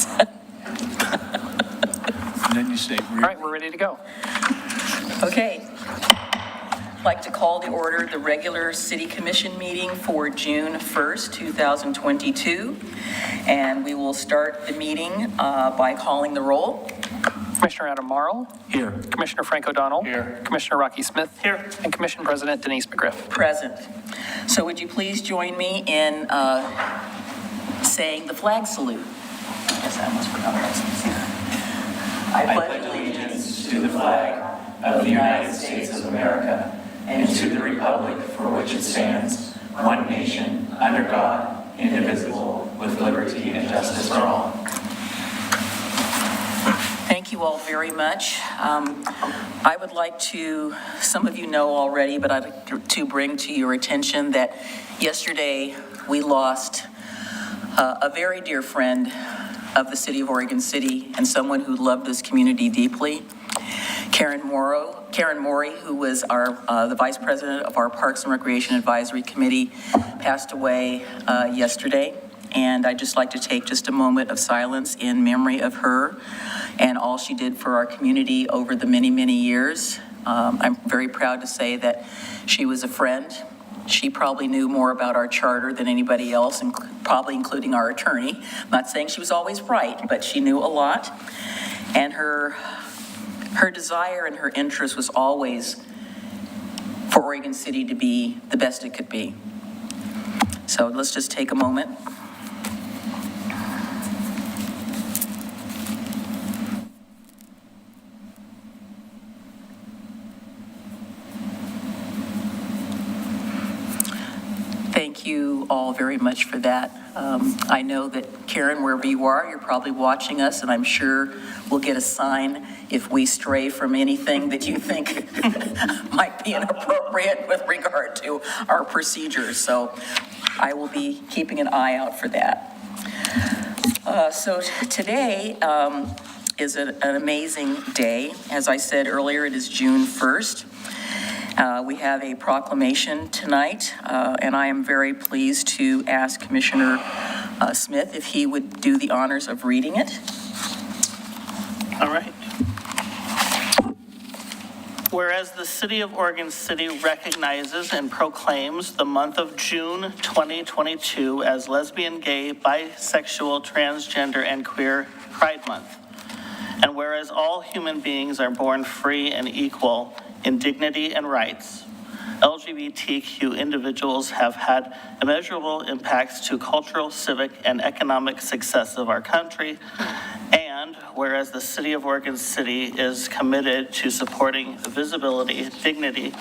And then you say, All right, we're ready to go. Okay. I'd like to call to order the regular City Commission meeting for June 1st, 2022. And we will start the meeting by calling the roll. Commissioner Adam Marl. here. Commissioner Frank O'Donnell. Here. Commissioner Rocky Smith. Here. And Commission President Denise McGriff. Present. So would you please join me in saying the flag salute? Yes, I almost forgot that. I pledge allegiance to the flag of the United States of America and to the republic for which it stands, one nation, under God, indivisible, with liberty and justice for all. Thank you all very much. I would like to, some of you know already, but I'd like to bring to your attention that yesterday we lost a very dear friend of the city of Oregon City and someone who loved this community deeply. Karen Morey, who was the vice president of our Parks and Recreation Advisory Committee, passed away yesterday. And I'd just like to take just a moment of silence in memory of her and all she did for our community over the many, many years. I'm very proud to say that she was a friend. She probably knew more about our charter than anybody else, and probably including our attorney. I'm not saying she was always right, but she knew a lot. And her desire and her interest was always for Oregon City to be the best it could be. So let's just take a moment. Thank you all very much for that. I know that Karen, wherever you are, you're probably watching us, and I'm sure we'll get a sign if we stray from anything that you think might be inappropriate with regard to our procedures. So I will be keeping an eye out for that. So today is an amazing day. As I said earlier, it is June 1st. We have a proclamation tonight, and I am very pleased to ask Commissioner Smith if he would do the honors of reading it. All right. Whereas the City of Oregon City recognizes and proclaims the month of June 2022 as Lesbian, Gay, Bisexual, Transgender, and Queer Pride Month. And whereas all human beings are born free and equal in dignity and rights, LGBTQ individuals have had immeasurable impacts to cultural, civic, and economic success of our country. And whereas the City of Oregon City is committed to supporting the visibility, dignity,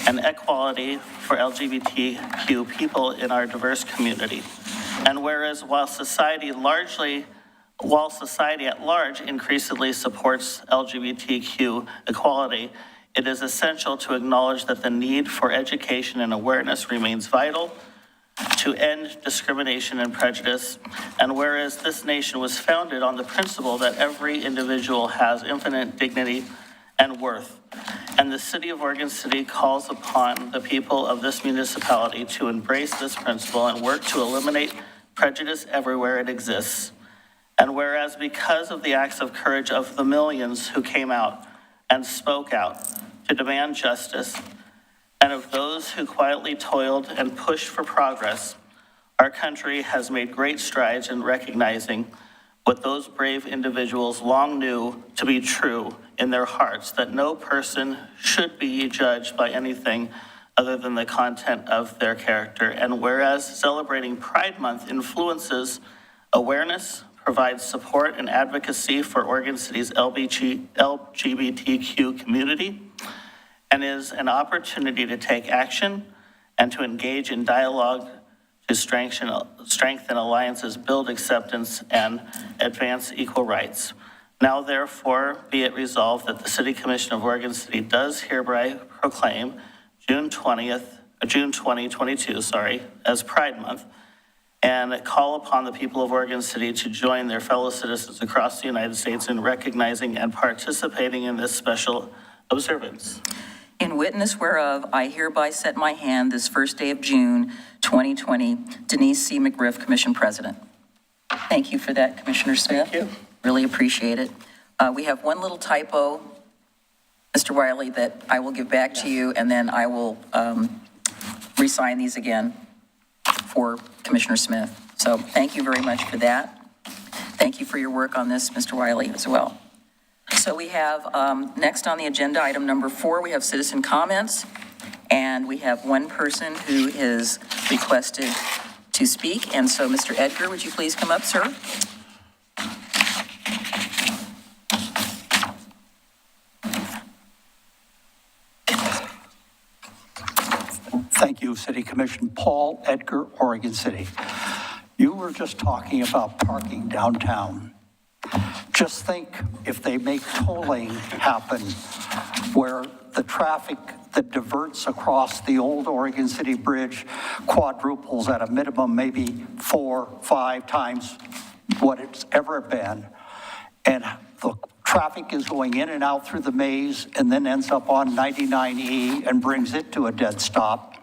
and equality for LGBTQ people in our diverse community. And whereas while society at large increasingly supports LGBTQ equality, it is essential to acknowledge that the need for education and awareness remains vital to end discrimination and prejudice. And whereas this nation was founded on the principle that every individual has infinite dignity and worth, and the City of Oregon City calls upon the people of this municipality to embrace this principle and work to eliminate prejudice everywhere it exists. And whereas because of the acts of courage of the millions who came out and spoke out to demand justice, and of those who quietly toiled and pushed for progress, our country has made great strides in recognizing what those brave individuals long knew to be true in their hearts, that no person should be judged by anything other than the content of their character. And whereas celebrating Pride Month influences awareness, provides support and advocacy for Oregon City's LGBTQ community, and is an opportunity to take action and to engage in dialogue to strengthen alliances, build acceptance, and advance equal rights. Now, therefore, be it resolved that the City Commission of Oregon City does hereby proclaim June 2022, as Pride Month, and call upon the people of Oregon City to join their fellow citizens across the United States in recognizing and participating in this special observance. In witness whereof, I hereby set my hand this first day of June 2020, Denise C. McGriff, Commission President. Thank you for that, Commissioner Smith. Thank you. Really appreciate it. We have one little typo, Mr. Wiley, that I will give back to you, and then I will re-sign these again for Commissioner Smith. So thank you very much for that. Thank you for your work on this, Mr. Wiley, as well. So we have, next on the agenda, item number 4, we have citizen comments, and we have one person who is requested to speak. And so, Mr. Edgar, would you please come up, sir? Thank you, City Commission. Paul Edgar, Oregon City. You were just talking about parking downtown. Just think if they make tolling happen where the traffic that diverts across the old Oregon City Bridge quadruples at a minimum, maybe 4, 5 times what it's ever been. And the traffic is going in and out through the maze and then ends up on 99E and brings it to a dead stop.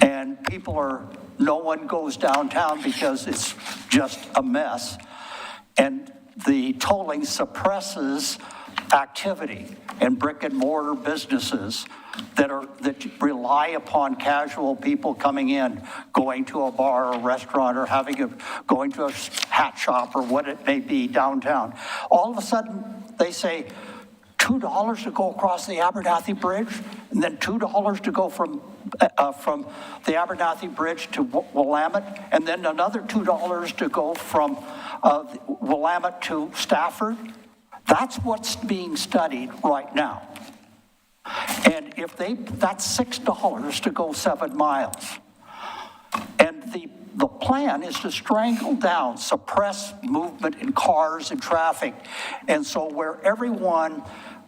And no one goes downtown because it's just a mess. And the tolling suppresses activity in brick and mortar businesses that rely upon casual people coming in, going to a bar or restaurant or going to a hat shop or what it may be downtown. All of a sudden, they say $2 to go across the Abernathy Bridge, and then $2 to go from the Abernathy Bridge to Willamette, and then another $2 to go from Willamette to Stafford. That's what's being studied right now. And that's $6 to go 7 miles. And the plan is to strangle down, suppress movement in cars and traffic. And so where everyone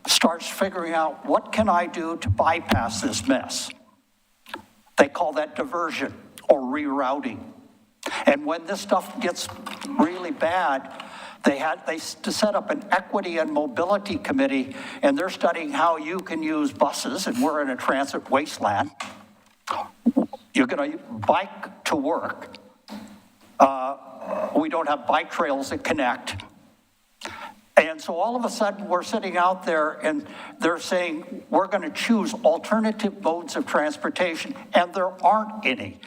starts figuring out, what can I do to bypass this mess? They call that diversion or rerouting. And when this stuff gets really bad, they set up an equity and mobility committee, and they're studying how you can use buses, and we're in a transit wasteland. You're going to bike to work. We don't have bike trails that connect. And so all of a sudden, we're sitting out there and they're saying, we're going to choose alternative modes of transportation, and there aren't any.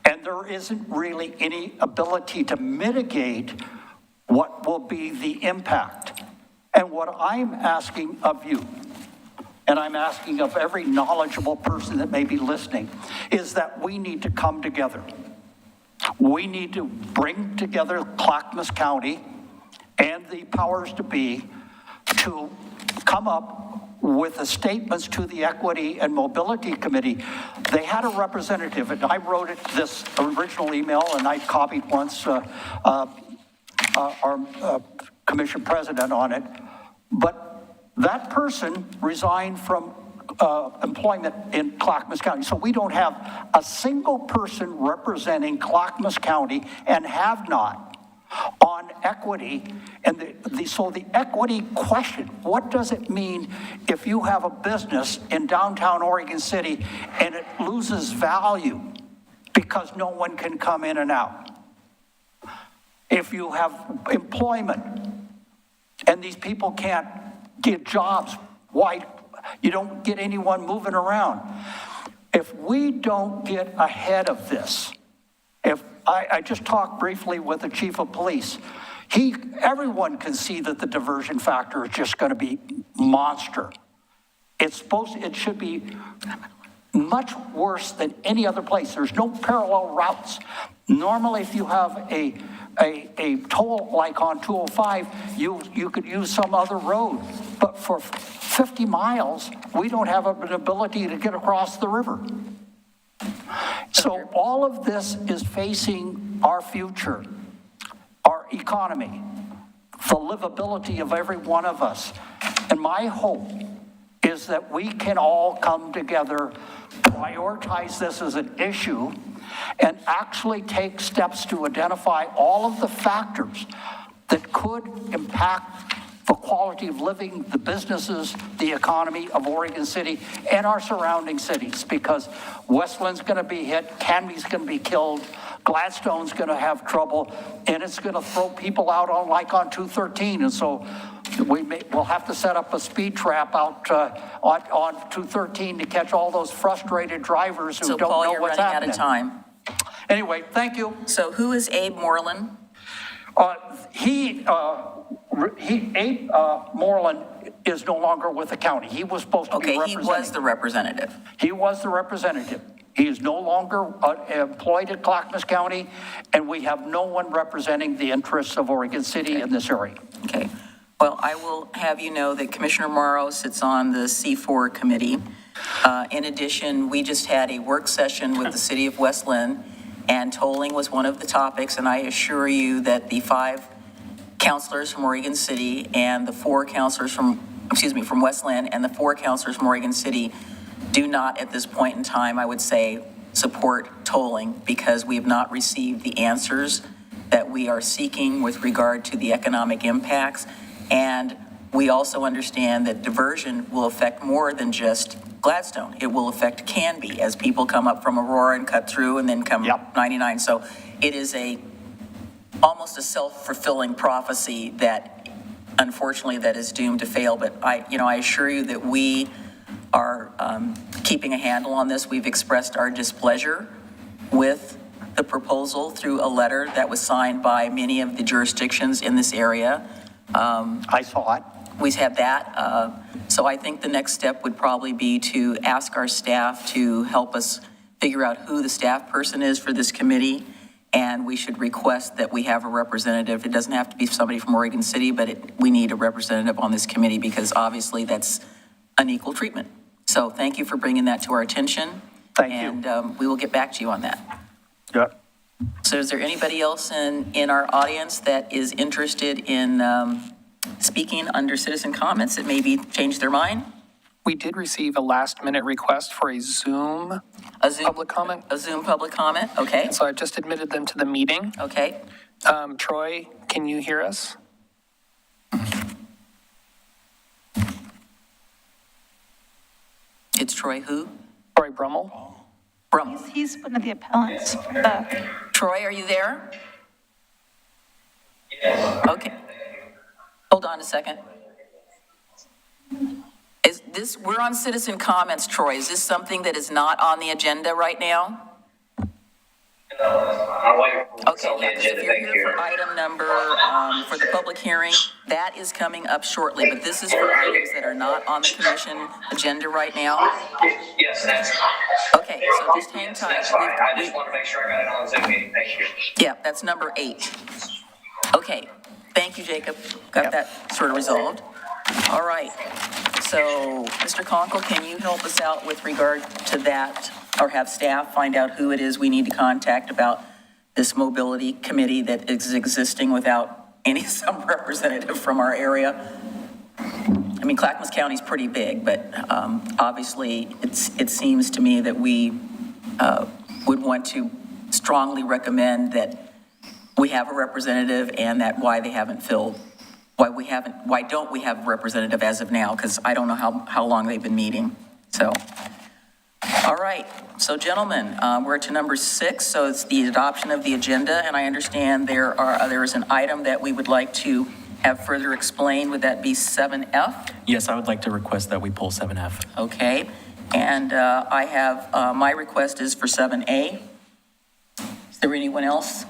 And there isn't really any ability to mitigate what will be the impact. And what I'm asking of you, and I'm asking of every knowledgeable person that may be listening, is that we need to come together. We need to bring together Clackamas County and the powers to be to come up with the statements to the Equity and Mobility Committee. They had a representative, and I wrote this original email, and I copied once our commission president on it. But that person resigned from employment in Clackamas County. So we don't have a single person representing Clackamas County, and have not, on equity. And so the equity question, what does it mean if you have a business in downtown Oregon City and it loses value because no one can come in and out? If you have employment and these people can't get jobs, why you don't get anyone moving around? If we don't get ahead of this, I just talked briefly with the chief of police. Everyone can see that the diversion factor is just going to be monster. It should be much worse than any other place. There's no parallel routes. Normally, if you have a toll like on 205, you could use some other road. But for 50 miles, we don't have an ability to get across the river. So all of this is facing our future, our economy, the livability of every one of us. And my hope is that we can all come together, prioritize this as an issue, and actually take steps to identify all of the factors that could impact the quality of living, the businesses, the economy of Oregon City and our surrounding cities, because Westland's going to be hit, Canby's going to be killed, Gladstone's going to have trouble, and it's going to throw people out on 213. And so we'll have to set up a speed trap out on 213 to catch all those frustrated drivers who So don't Paul, know you're what's running happening. out of time. Anyway, thank you. So who is Abe Moreland? Abe Moreland is no longer with the county. He was supposed to be Okay, he representing. was the representative. He was the representative. He is no longer employed at Clackamas County, and we have no one representing the interests of Oregon City in this area. Okay. Well, I will have you know that Commissioner Morrow sits on the C4 committee. In addition, we just had a work session with the city of West Lynn, and tolling was one of the topics, and I assure you that the 5 counselors from Oregon City and the 4 counselors from West Lynn and the 4 counselors from Oregon City do not, at this point in time, I would say, support tolling because we have not received the answers that we are seeking with regard to the economic impacts. And we also understand that diversion will affect more than just Gladstone. It will affect Canby as people come up from Aurora and cut through and then come 99. So it is almost a self-fulfilling prophecy that unfortunately that is doomed to fail. But I assure you that we are keeping a handle on this. We've expressed our displeasure with the proposal through a letter that was signed by many of the jurisdictions in this area. I saw it. We've had that. So I think the next step would probably be to ask our staff to help us figure out who the staff person is for this committee. And we should request that we have a representative. It doesn't have to be somebody from Oregon City, but we need a representative on this committee because obviously that's unequal treatment. So thank you for bringing that to our attention. Thank you. And we will get back to you on that. Yep. So is there anybody else in our audience that is interested in speaking under citizen comments that maybe changed their mind? We did receive a last-minute request for a Zoom public comment. A Zoom public comment, okay, So I just admitted them to the meeting. okay. Troy, can you hear us? It's Troy who? Troy Brummel? Brum. He's one of the appellants for the, Troy, are you there? Okay. Hold on a second. Is this, we're on citizen comments, Troy. Is this something that is not on the agenda right now? Okay, yeah, 'cause if you're here for item number, for the public hearing, that is coming up shortly, but this is for items that are not on the commission agenda right now. Yes, that's. Okay, so just hang tight. I just want to make sure I got it on Zoom meeting. Thank you. Yeah, that's number 8. Okay, thank you, Jacob. Got that sort of resolved. All right, so Mr. Conkle, can you help us out with regard to that, or have staff find out who it is we need to contact about this mobility committee that is existing without some representative from our area? I mean, Clackamas County is pretty big, but obviously it seems to me that we would want to strongly recommend that we have a representative and that why don't we have a representative as of now? Because I don't know how long they've been meeting. So, all right. So gentlemen, we're to number 6. So it's the adoption of the agenda. And I understand there is an item that we would like to have further explained. Would that be 7F? Yes, I would like to request that we pull 7F. Okay. And I have, my request is for 7A. Is there anyone else?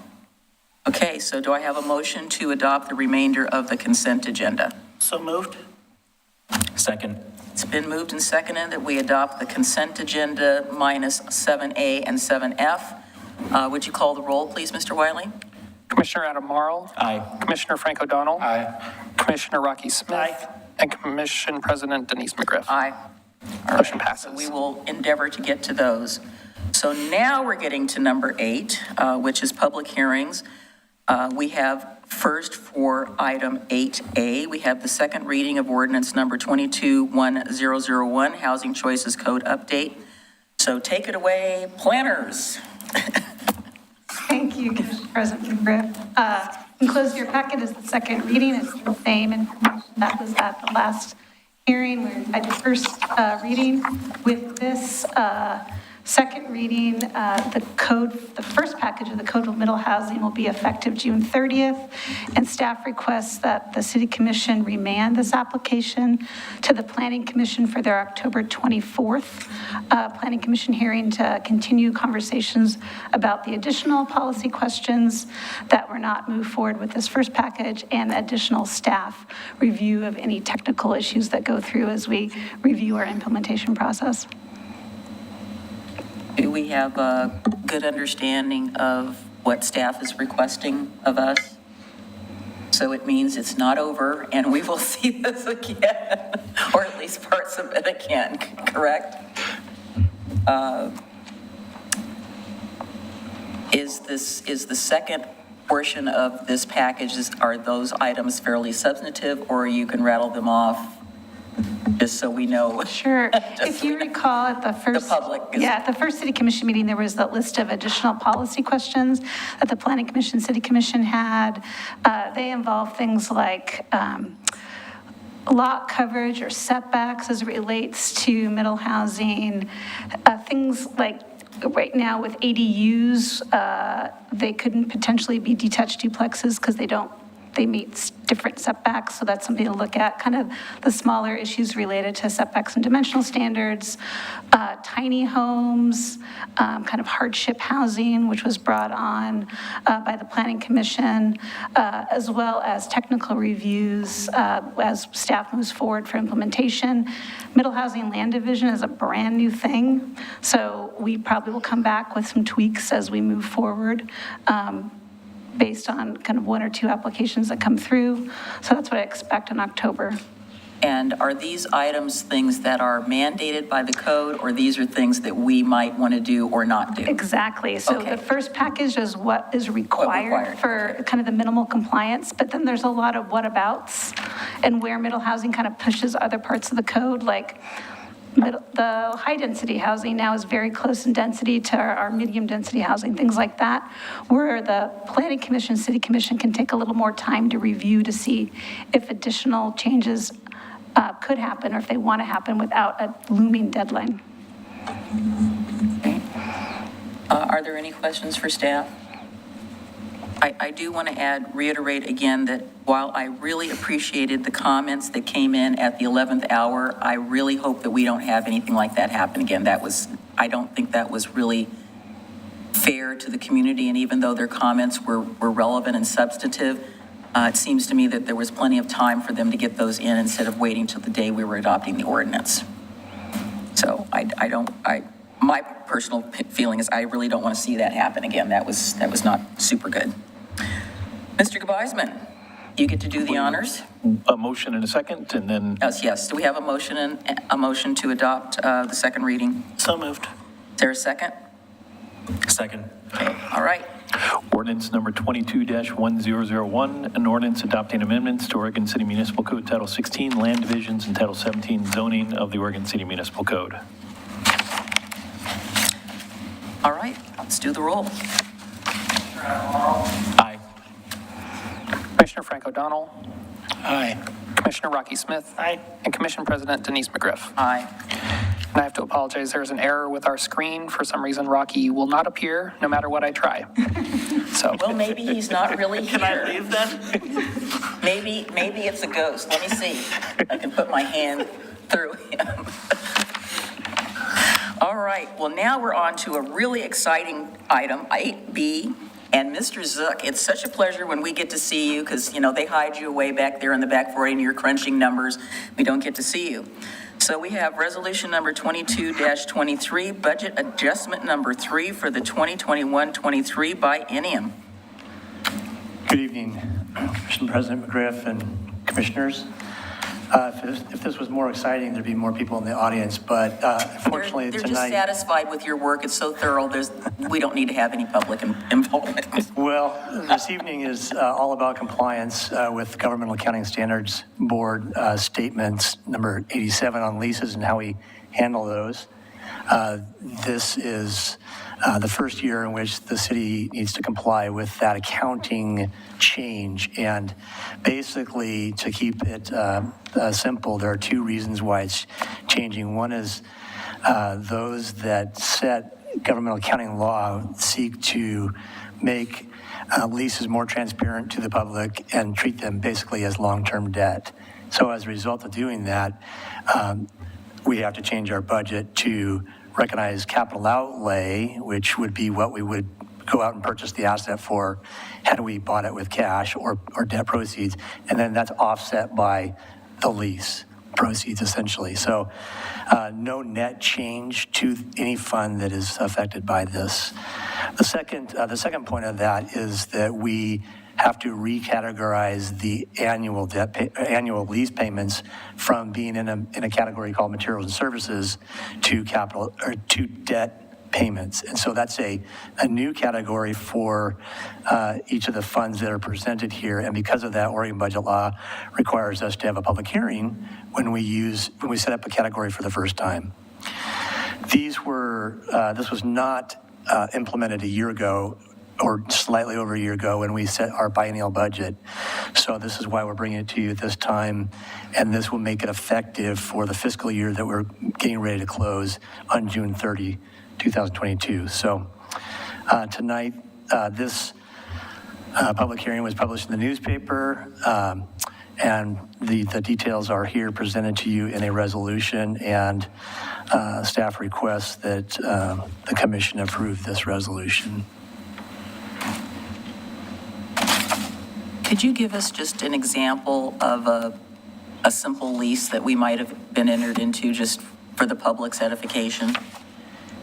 Okay, so do I have a motion to adopt the remainder of the consent agenda? So moved? Second. It's been moved and seconded that we adopt the consent agenda minus 7A and 7F. Would you call the roll, please, Mr. Wiley? Commissioner Adam Marl? Aye. Commissioner Frank O'Donnell? Aye. Commissioner Rocky Smith? And Commission President Denise McGriff? Aye. Motion passes. We will endeavor to get to those. So now we're getting to number 8, which is public hearings. We have first for item 8A, we have the second reading of ordinance number 22-1001, Housing Choices Code Update. So take it away, planners. thank you, Commissioner President McGriff. Enclosed in your packet is the second reading. It's the same information that was at the last hearing where I did first reading. With this Second reading, the first package of the Code of Middle Housing will be effective June 30th, and staff requests that the City Commission remand this application to the Planning Commission for their October 24th Planning Commission hearing to continue conversations about the additional policy questions that were not moved forward with this first package, and additional staff review of any technical issues that go through as we review our implementation process. Do we have a good understanding of what staff is requesting of us? So it means it's not over, and we will see this again, or at least parts of it again, correct? Is the second portion of this package, are those items fairly substantive, or you can rattle them off just so we know? Sure. If you recall at the first. The public is- Yeah, at the first city commission meeting, there was that list of additional policy questions that the planning commission, city commission had. They involve things like lot coverage or setbacks as it relates to middle housing. Things like right now with ADUs, they couldn't potentially be detached duplexes because they meet different setbacks, so that's something to look at. Kind of the smaller issues related to setbacks and dimensional standards, tiny homes, kind of hardship housing, which was brought on by the Planning Commission, as well as technical reviews as staff moves forward for implementation. Middle housing land division is a brand new thing, so we probably will come back with some tweaks as we move forward. Based on kind of one or two applications that come through. So that's what I expect in October. And are these items things that are mandated by the code, or these are things that we might want to do or not do? Exactly. So Okay. the first package is what is required for kind of the minimal compliance, but then there's a lot of whatabouts and where middle housing kind of pushes other parts of the code, like the high-density housing now is very close in density to our medium-density housing, things like that, where the Planning Commission, City Commission can take a little more time to review to see if additional changes could happen or if they want to happen without a looming deadline. Are there any questions for staff? I do want to reiterate again that while I really appreciated the comments that came in at the 11th hour, I really hope that we don't have anything like that happen again. I don't think that was really fair to the community, and even though their comments were relevant and substantive, it seems to me that there was plenty of time for them to get those in instead of waiting till the day we were adopting the ordinance. So my personal feeling is I really don't want to see that happen again. That was not super good. Mr. Gebeisman, you get to do the honors. A motion and a second, and then Yes. Do we have a motion to adopt the second reading? So moved. Is there a second? Second. Okay, all right. ordinance number 22-1001, an ordinance adopting amendments to Oregon City Municipal Code Title 16, Land Divisions, and Title 17, Zoning of the Oregon City Municipal Code. All right, let's do the roll. Aye. Commissioner Frank O'Donnell, Aye. Commissioner Rocky Smith. Aye. And Commission President Denise McGriff. Aye. And I have to apologize, there's an error with our screen. For some reason, Rocky will not appear no matter what I try. So, Well, maybe he's not really here. Can I leave then? Maybe it's a ghost. Let me see. I can put my hand through him. All right, well, now we're on to a really exciting item, 8B. And Mr. Zook, it's such a pleasure when we get to see you because, they hide you away back there in the back 40 and you're crunching numbers. We don't get to see you. So we have resolution number 22-23, budget adjustment number 3 for the 2021-23 Biennium. Good evening, Commission President McGriff and commissioners. If this was more exciting, there'd be more people in the audience, but unfortunately They're just tonight. satisfied with your work. It's so thorough. We don't need to have any public involvement. Well, this evening is all about compliance with Governmental Accounting Standards Board statements number 87 on leases and how we handle those. This is the first year in which the city needs to comply with that accounting change. And basically, to keep it simple, there are two reasons why it's changing. One is those that set governmental accounting law seek to make leases more transparent to the public and treat them basically as long-term debt. So as a result of doing that, we have to change our budget to recognize capital outlay, which would be what we would go out and purchase the asset for had we bought it with cash or debt proceeds, and then that's offset by the lease proceeds essentially. So no net change to any fund that is affected by this. The second point of that is that we have to recategorize the annual lease payments from being in a category called materials and services to capital or to debt payments. And so that's a new category for each of the funds that are presented here. And because of that, Oregon budget law requires us to have a public hearing when we set up a category for the first time. This was not implemented a year ago or slightly over a year ago when we set our biennial budget. So this is why we're bringing it to you at this time, and this will make it effective for the fiscal year that we're getting ready to close on June 30, 2022. So tonight, this public hearing was published in the newspaper, and the details are here presented to you in a resolution, and staff requests that the commission approve this resolution. Could you give us just an example of a simple lease that we might have been entered into just for the public's edification?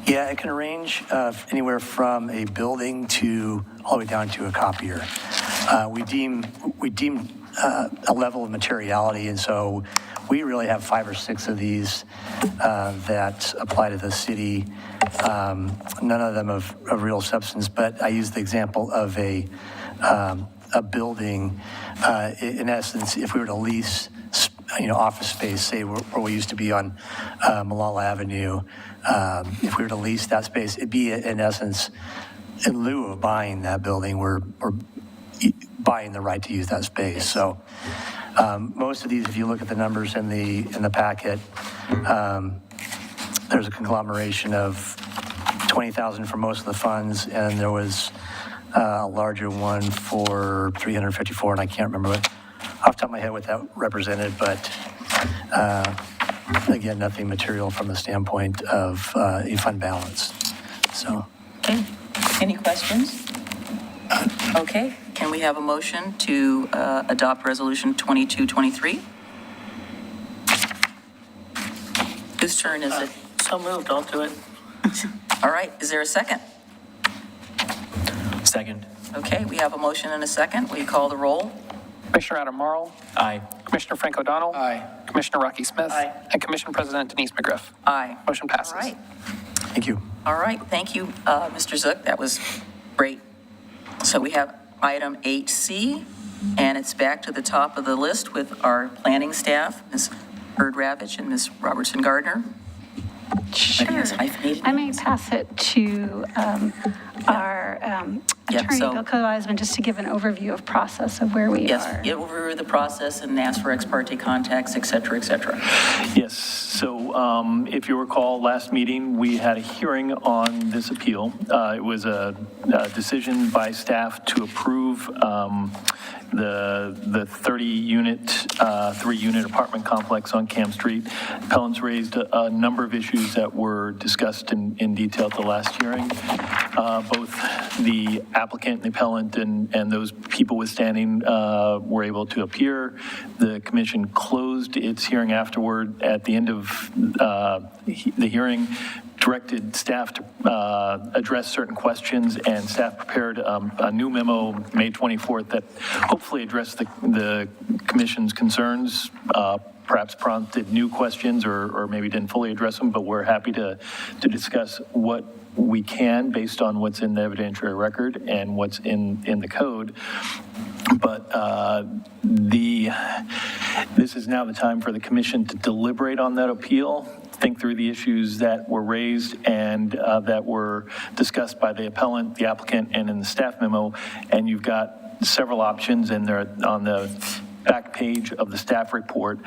Yeah, it can range anywhere from a building to all the way down to a copier. We deem a level of materiality, and so we really have 5 or 6 of these that apply to the city. None of them of real substance, but I use the example of a building. In essence, if we were to lease, office space, say where we used to be on Malala Avenue, if we were to lease that space, it'd be in essence, in lieu of buying that building, we're buying the right to use that space. So most of these, if you look at the numbers in the packet, there's a conglomeration of 20,000 for most of the funds, and there was a larger one for 354, and I can't remember off the top of my head what that represented, but again, nothing material from the standpoint of a fund balance. So. Okay, any questions? Okay, can we have a motion to adopt Resolution 2223? Whose turn is it? So moved, I'll do it. All right, is there a second? Second. Okay, we have a motion and a second. Will you call the roll? Commissioner Adam Marl, Aye. Commissioner Frank O'Donnell. Aye. Commissioner Rocky Smith. Aye. And Commission President Denise McGriff. Aye. Motion passes. All right. Thank you. All right, thank you, Mr. Zook. That was great. So we have item 8C, and it's back to the top of the list with our planning staff, Ms. Ravitch and Ms. Robertson Gardner. Sure. Yes, hyphenated I may names. pass it to our attorney, so- Bill Coasman, just to give an overview of process of where we Yes, are. it will review the process and ask for ex parte contacts, et cetera, et cetera. Yes, so if you recall, last meeting, we had a hearing on this appeal. It was a decision by staff to approve the 30-unit, 3-unit apartment complex on Kamm Street. Appellants raised a number of issues that were discussed in detail at the last hearing. Both the applicant, the appellant, and those people withstanding were able to appear. The commission closed its hearing afterward. At the end of the hearing, directed staff to address certain questions, and staff prepared a new memo May 24th that hopefully addressed the commission's concerns, perhaps prompted new questions or maybe didn't fully address them, but we're happy to discuss what we can based on what's in the evidentiary record and what's in the code. But this is now the time for the commission to deliberate on that appeal, think through the issues that were raised and that were discussed by the appellant, the applicant, and in the staff memo. And you've got several options, and they're on the back page of the staff report.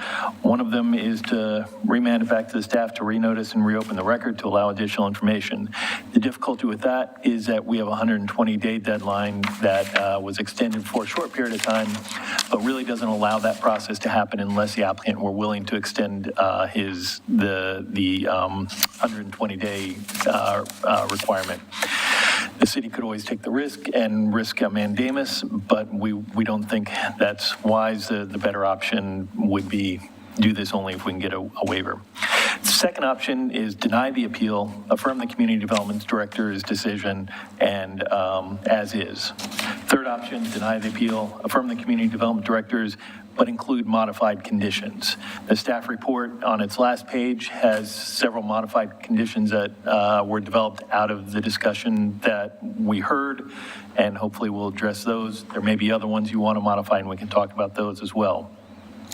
One of them is to remand it back to the staff to renotice and reopen the record to allow additional information. The difficulty with that is that we have a 120-day deadline that was extended for a short period of time, but really doesn't allow that process to happen unless the applicant were willing to extend the 120-day requirement. The city could always take the risk and risk a mandamus, but we don't think that's wise. The better option would be do this only if we can get a waiver. The second option is deny the appeal, affirm the community development director's decision, and as is. Third option, deny the appeal, affirm the community development director's, but include modified conditions. The staff report on its last page has several modified conditions that were developed out of the discussion that we heard, and hopefully we'll address those. There may be other ones you want to modify, and we can talk about those as well.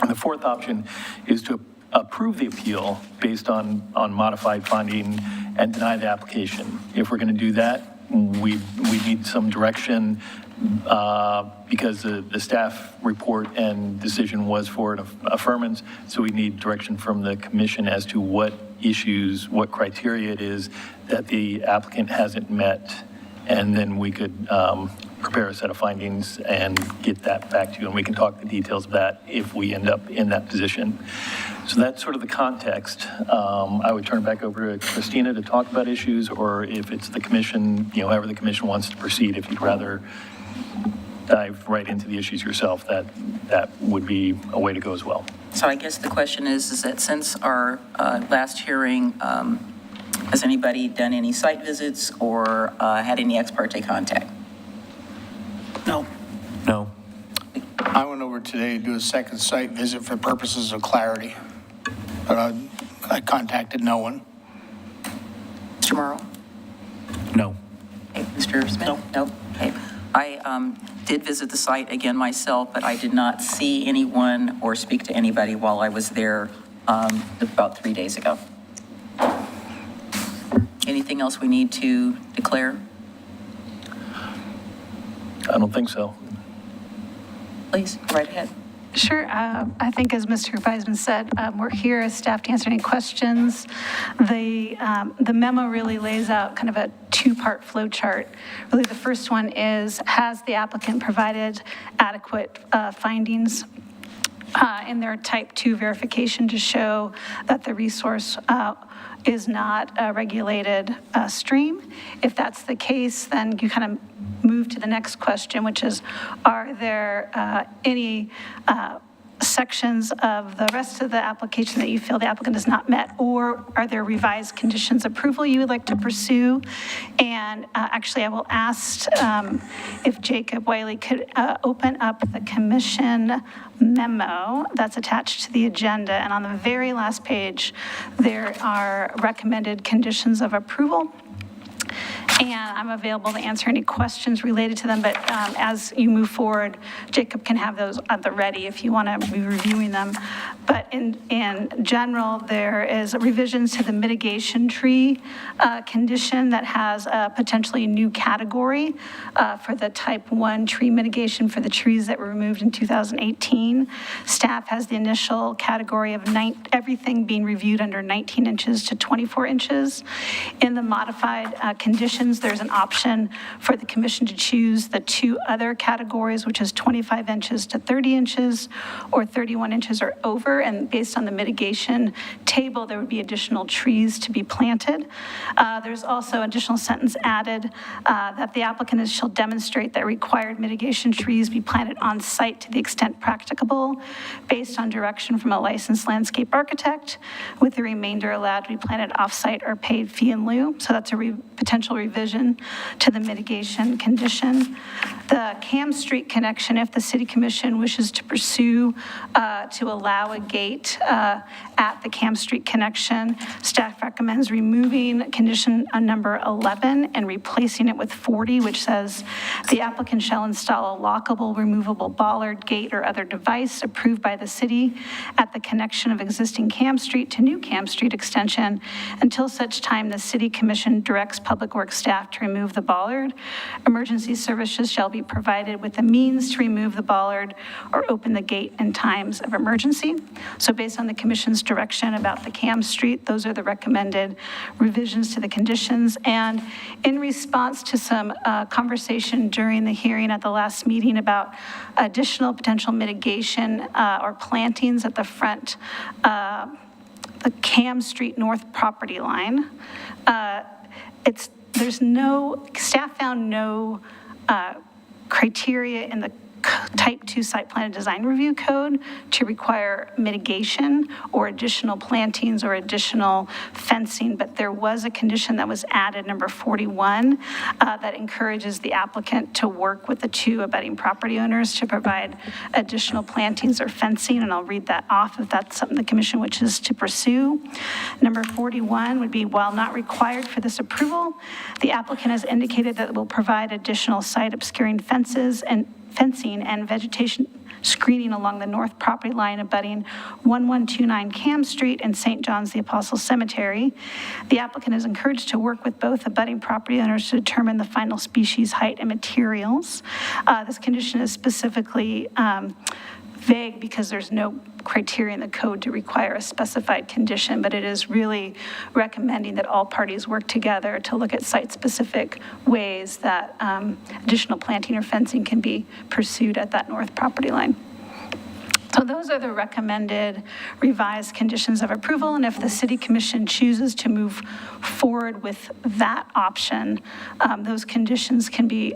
And the fourth option is to approve the appeal based on modified finding and deny the application. If we're going to do that, we need some direction because the staff report and decision was for an affirmance, so we need direction from the commission as to what issues, what criteria it is that the applicant hasn't met, and then we could prepare a set of findings and get that back to you, and we can talk the details of that if we end up in that position. So that's sort of the context. I would turn it back over to Christina to talk about issues, or if it's the commission, however the commission wants to proceed, if you'd rather dive right into the issues yourself, that would be a way to go as well. So I guess the question is that since our last hearing, has anybody done any site visits or had any ex parte contact? No. No. I went over today to do a second site visit for purposes of clarity, but I contacted no one. Mr. Morrow? No. Okay. Mr. Smith? No. Okay. I did visit the site again myself, but I did not see anyone or speak to anybody while I was there about 3 days ago. Anything else we need to declare? I don't think so. Please, go right ahead. Sure. I think as Mr. Weisman said, we're here as staff to answer any questions. The memo really lays out kind of a two-part flow chart. Really, the first one is, has the applicant provided adequate findings in their type 2 verification to show that the resource is not a regulated stream? If that's the case, then you kind of move to the next question, which is, are there any sections of the rest of the application that you feel the applicant has not met, or are there revised conditions approval you would like to pursue? And actually, I will ask if Jacob Wiley could open up the commission memo that's attached to the agenda, and on the very last page, there are recommended conditions of approval. And I'm available to answer any questions related to them, but as you move forward, Jacob can have those at the ready if you want to be reviewing them. But in general, there is revisions to the mitigation tree condition that has a potentially new category for the type 1 tree mitigation for the trees that were removed in 2018. Staff has the initial category of everything being reviewed under 19 inches to 24 inches. In the modified conditions, there's an option for the commission to choose the two other categories, which is 25 inches to 30 inches or 31 inches or over. And based on the mitigation table, there would be additional trees to be planted. There's also additional sentence added that the applicant shall demonstrate that required mitigation trees be planted on site to the extent practicable based on direction from a licensed landscape architect, with the remainder allowed to be planted off-site or paid fee in lieu. So that's a potential revision to the mitigation condition. The Kamm Street connection, if the City Commission wishes to pursue to allow a gate at the Kamm Street connection, staff recommends removing condition number 11 and replacing it with 40, which says the applicant shall install a lockable, removable bollard, gate, or other device approved by the city at the connection of existing Kamm Street to new Kamm Street extension until such time the City Commission directs Public Works staff staff to remove the bollard. Emergency services shall be provided with the means to remove the bollard or open the gate in times of emergency. So based on the commission's direction about the Kamm Street, those are the recommended revisions to the conditions. And in response to some conversation during the hearing at the last meeting about additional potential mitigation or plantings at the front, the Kamm Street North property line, staff found no criteria in the Type 2 Site Plan and Design Review Code to require mitigation or additional plantings or additional fencing, but there was a condition that was added, number 41, that encourages the applicant to work with the two abutting property owners to provide additional plantings or fencing, and I'll read that off if that's something the commission wishes to pursue. Number 41 would be, while not required for this approval, the applicant has indicated that it will provide additional site obscuring fencing and vegetation screening along the north property line abutting 1129 Kamm Street and St. John's the Apostle Cemetery. The applicant is encouraged to work with both abutting property owners to determine the final species height and materials. This condition is specifically vague because there's no criteria in the code to require a specified condition, but it is really recommending that all parties work together to look at site-specific ways that additional planting or fencing can be pursued at that north property line. So those are the recommended revised conditions of approval, and if the City Commission chooses to move forward with that option, those conditions can be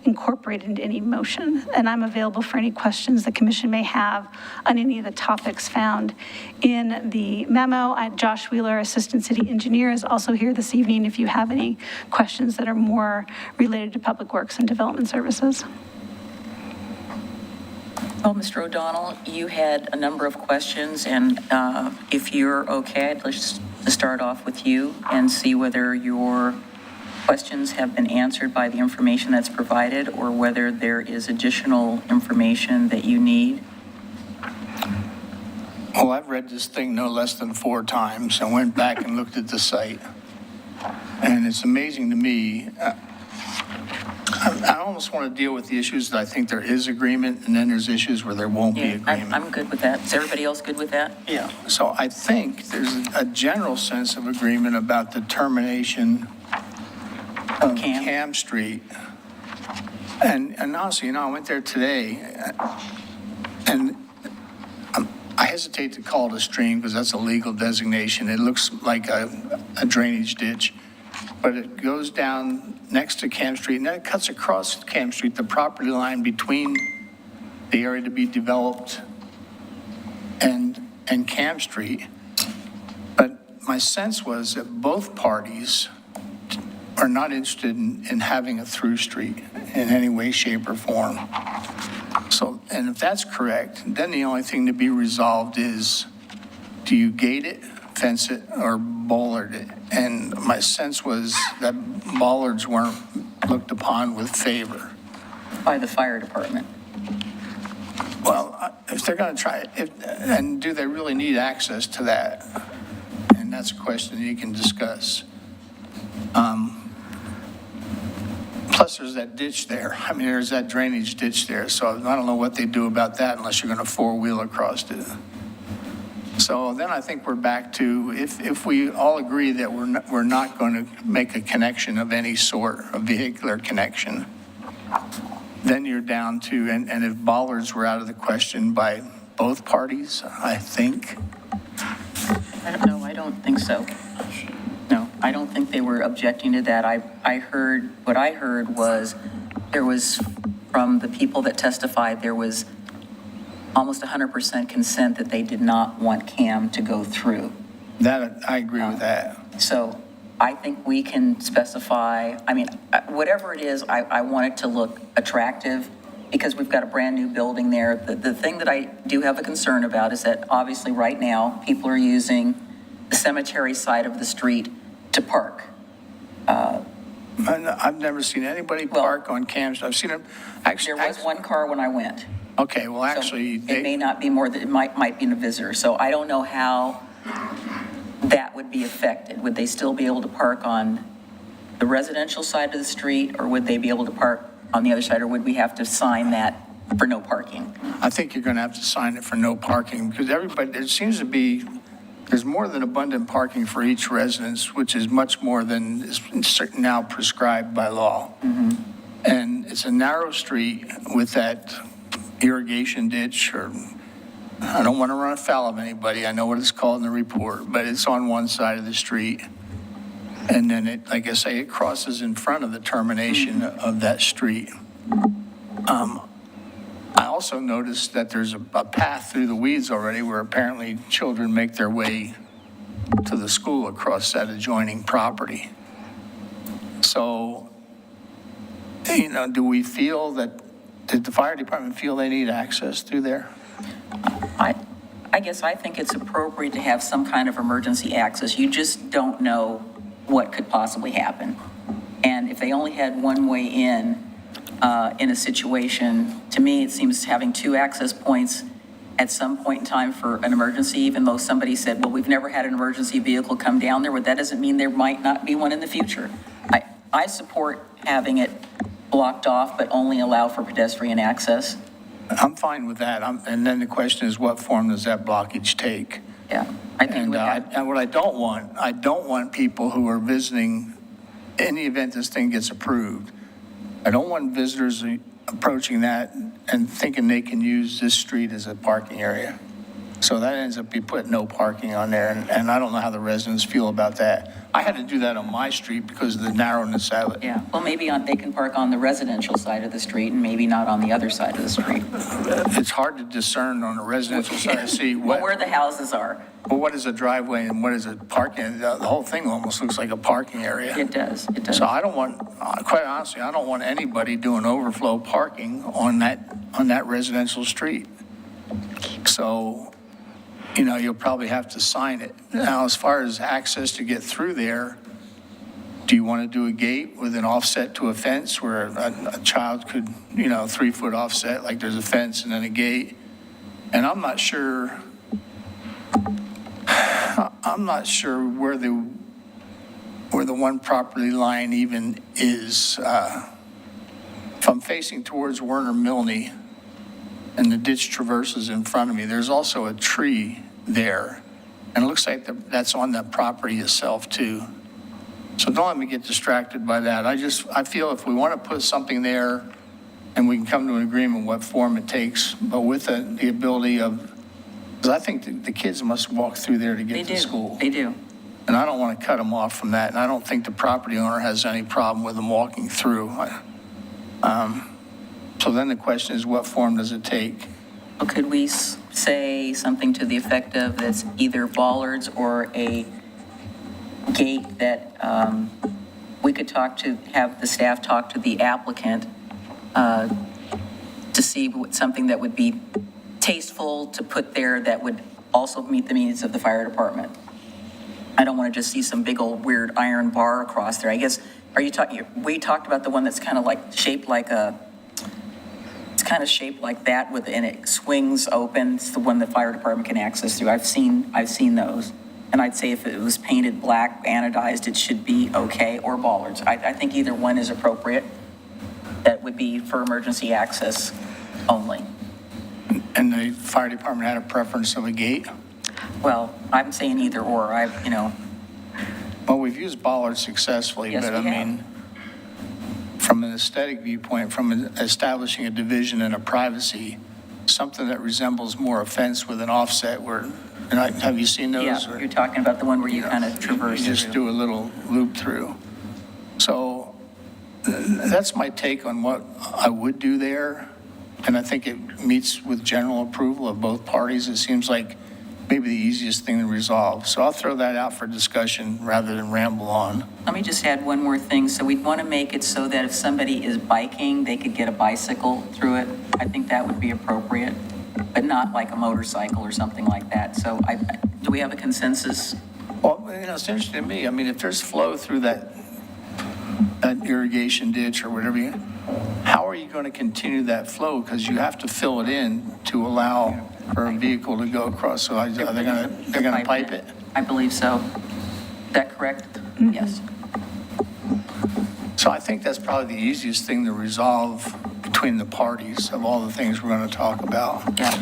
incorporated into any motion. And I'm available for any questions the commission may have on any of the topics found in the memo. Josh Wheeler, Assistant City Engineer, is also here this evening if you have any questions that are more related to Public Works and Development Services. Well, Mr. O'Donnell, you had a number of questions, and if you're okay, I'd like to start off with you and see whether your questions have been answered by the information that's provided or whether there is additional information that you need. Well, I've read this thing no less than 4 times. I went back and looked at the site. And it's amazing to me. I almost want to deal with the issues that I think there is agreement, and then there's issues where there won't be agreement. I'm good with that. Is everybody else good with that? Yeah. So I think there's a general sense of agreement about the termination of Kamm Street. And honestly, I went there today, and I hesitate to call it a stream because that's a legal designation. It looks like a drainage ditch, but it goes down next to Kamm Street, and then it cuts across Kamm Street, the property line between the area to be developed and Kamm Street. But my sense was that both parties are not interested in having a through street in any way, shape, or form. So, and if that's correct, then the only thing to be resolved is, do you gate it, fence it, or bollard it? And my sense was that bollards weren't looked upon with favor. By the fire department. Well, if they're going to try it, and do they really need access to that? And that's a question you can discuss. Plus, there's that ditch there. I mean, there's that drainage ditch there. So I don't know what they do about that unless you're going to four-wheel across it. So then I think we're back to, if we all agree that we're not going to make a connection of any sort, a vehicular connection, then you're down to, and if bollards were out of the question by both parties, I think. I don't think so. No, I don't think they were objecting to that. What I heard was, there was, from the people that testified, there was almost 100% consent that they did not want Kamm to go through. That, I agree with that. So I think we can specify, I mean, whatever it is, I want it to look attractive because we've got a brand new building there. The thing that I do have a concern about is that obviously right now, people are using the cemetery side of the street to park. I've never seen anybody park on Kamm. I've seen them. There was one car when I went. Okay, well, actually, so it may not be more than, it might be a visitor. So I don't know how that would be affected. Would they still be able to park on the residential side of the street, or would they be able to park on the other side, or would we have to sign that for no parking? I think you're going to have to sign it for no parking, because there seems to be, there's more than abundant parking for each residence, which is much more than is now prescribed by law. And it's a narrow street with that irrigation ditch, or I don't want to run afoul of anybody. I know what it's called in the report, but it's on one side of the street. And then it, like I say, it crosses in front of the termination of that street. I also noticed that there's a path through the weeds already where apparently children make their way to the school across that adjoining property. So, do we feel that, did the fire department feel they need access through there? I guess I think it's appropriate to have some kind of emergency access. You just don't know what could possibly happen. And if they only had one way in a situation, to me, it seems having two access points at some point in time for an emergency, even though somebody said, well, we've never had an emergency vehicle come down there, but that doesn't mean there might not be one in the future. I support having it blocked off, but only allow for pedestrian access. I'm fine with that. And then the question is, what form does that blockage take? Yeah, I think And what I don't want people who are visiting, in the event this thing gets approved, I don't want visitors approaching that and thinking they can use this street as a parking area. So that ends up being put no parking on there, and I don't know how the residents feel about that. I had to do that on my street because of the narrowness of it. Yeah, well, maybe they can park on the residential side of the street and maybe not on the other side of the street. It's hard to discern on the residential side to see Well, where the houses are. well, what is a driveway and what is a parking. The whole thing almost looks like a parking area. It does. So I don't want, quite honestly, I don't want anybody doing overflow parking on that residential street. So, you'll probably have to sign it. Now, as far as access to get through there, do you want to do a gate with an offset to a fence where a child could, 3-foot offset, like there's a fence and then a gate? And I'm not sure where the one property line even is. If I'm facing towards Werner Milne and the ditch traverses in front of me, there's also a tree there. And it looks like that's on that property itself too. So don't let me get distracted by that. I feel if we want to put something there and we can come to an agreement what form it takes, but with the ability of, because I think the kids must walk through there to get to school. They do. And I don't want to cut them off from that. And I don't think the property owner has any problem with them walking through. So then the question is, what form does it take? Well, could we say something to the effect of that's either bollards or a gate that we could have the staff talk to the applicant to see something that would be tasteful to put there that would also meet the needs of the fire department? I don't want to just see some big old weird iron bar across there. I guess, we talked about the one that's kind of like shaped like that and it swings open. It's the one the fire department can access through. I've seen those. And I'd say if it was painted black, anodized, it should be okay, or bollards. I think either one is appropriate. That would be for emergency access only. And the fire department had a preference of a gate? Well, I'm saying either or. Well, we've used bollards successfully, Yes, but we I have. mean, from an aesthetic viewpoint, from establishing a division and a privacy, something that resembles more a fence with an offset have you seen those? Yeah, you're talking about the one where you kind of traverse You just through. do a little loop through. So that's my take on what I would do there. And I think it meets with general approval of both parties. It seems like maybe the easiest thing to resolve. So I'll throw that out for discussion rather than ramble on. Let me just add one more thing. So we'd want to make it so that if somebody is biking, they could get a bicycle through it. I think that would be appropriate, but not like a motorcycle or something like that. So do we have a consensus? Well, it's interesting to me. I mean, if there's flow through that irrigation ditch or whatever, how are you going to continue that flow? Because you have to fill it in to allow for a vehicle to go across. So they're going to pipe it? I believe so. Is that correct? Yes. So I think that's probably the easiest thing to resolve between the parties of all the things we're going to talk about. Yeah.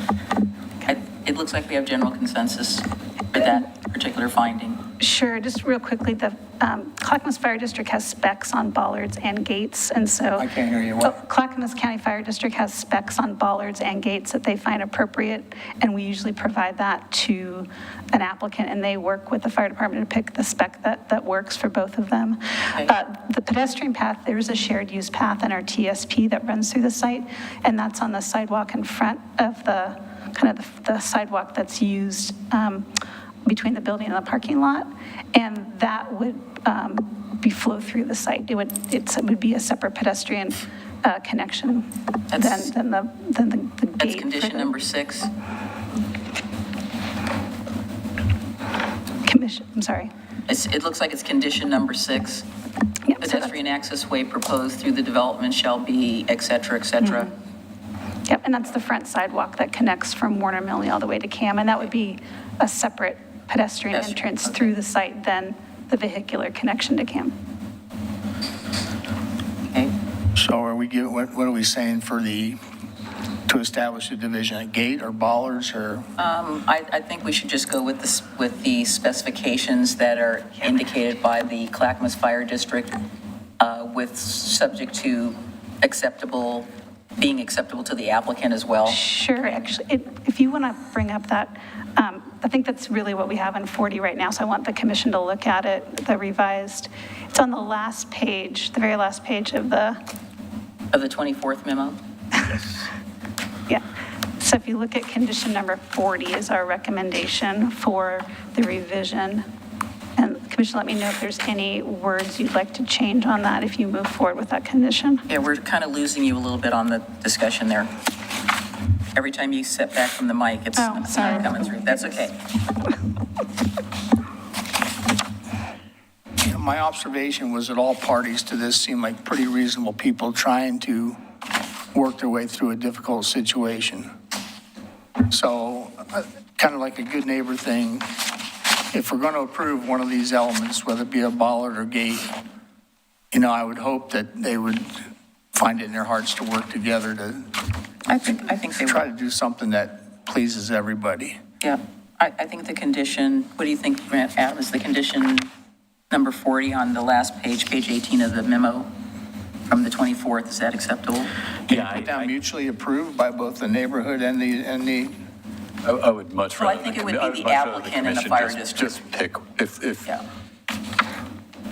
It looks like we have general consensus for that particular finding. Sure, just real quickly, the Clackamas Fire District has specs on bollards and gates, and so. I can't hear you. What? Clackamas County Fire District has specs on bollards and gates that they find appropriate, and we usually provide that to an applicant, and they work with the fire department to pick the spec that works for both of them. Okay. The pedestrian path, there's a shared use path in our TSP that runs through the site, and that's on the sidewalk in front of the, kind of the sidewalk that's used between the building and the parking lot, and that would be flow through the site. It would be a separate pedestrian connection than the gate. That's condition number 6. I'm sorry. It looks like it's condition number 6. Yep, so Pedestrian access way proposed through the development shall be, et cetera, et cetera. Yep, and that's the front sidewalk that connects from Warner Milne all the way to Kamm, and that would be a separate pedestrian entrance through the site than the vehicular connection to Kamm. Okay. So are we giving, what are we saying for to establish a division, a gate or bollards or? I think we should just go with the specifications that are indicated by the Clackamas Fire District with subject to being acceptable to the applicant as well. Sure, actually, if you want to bring up that, I think that's really what we have in 40 right now, so I want the commission to look at it, the revised. It's on the last page, the very last page of the... Of the 24th memo? Yeah. So if you look at condition number 40 is our recommendation for the revision. And Commissioner, let me know if there's any words you'd like to change on that if you move forward with that condition. Yeah, we're kind of losing you a little bit on the discussion there. Every time you step back from the mic, it's Oh, sorry. not coming through. That's okay. My observation was that all parties to this seem like pretty reasonable people trying to work their way through a difficult situation. So kind of like a good neighbor thing, if we're going to approve one of these elements, whether it be a bollard or gate, I would hope that they would find it in their hearts to work together to I think they try will. to do something that pleases everybody. Yeah. I think the condition, what do you think, Adam, is the condition number 40 on the last page, page 18 of the memo from the 24th, is that acceptable? Can you put down mutually approved by both the neighborhood and the I would much Well, I rather. think it would I be the much rather applicant and the commission fire just district. pick, if Yeah.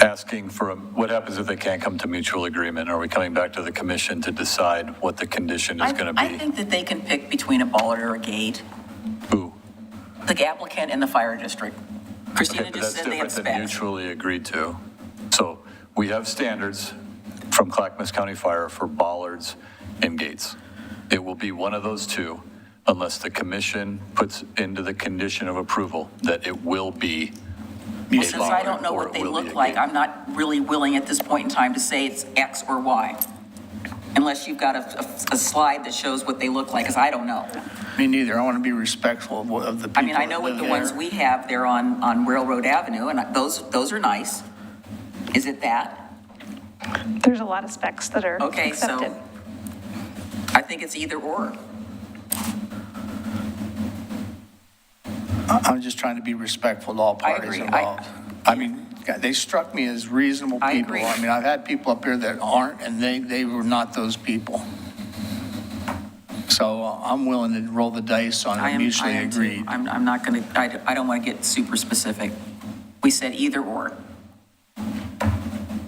asking for, what happens if they can't come to mutual agreement? Are we coming back to the commission to decide what the condition is going to be? I think that they can pick between a bollard or a gate, Who? the applicant and the fire district. Christina Okay, but just that's said they had different than specs. mutually agreed to. So we have standards from Clackamas County Fire for bollards and gates. It will be one of those two unless the commission puts into the condition of approval that it will be Well, a since I don't bollard know or what it they will be look a like, gate. I'm not really willing at this point in time to say it's X or Y. Unless you've got a slide that shows what they look like, because I don't know. Me neither. I want to be respectful of the people. I mean, I know what the ones we have there on Railroad Avenue, and those are nice. Is it that? There's a lot of specs that are Okay, accepted. so I think it's either or. I'm just trying to be respectful to all I parties agree. involved. I mean, they struck me as reasonable I people. agree. I mean, I've had people up here that aren't, and they were not those people. So I'm willing to roll the dice on I it am mutually too. agreed. I'm not going to, I don't want to get super specific. We said either or.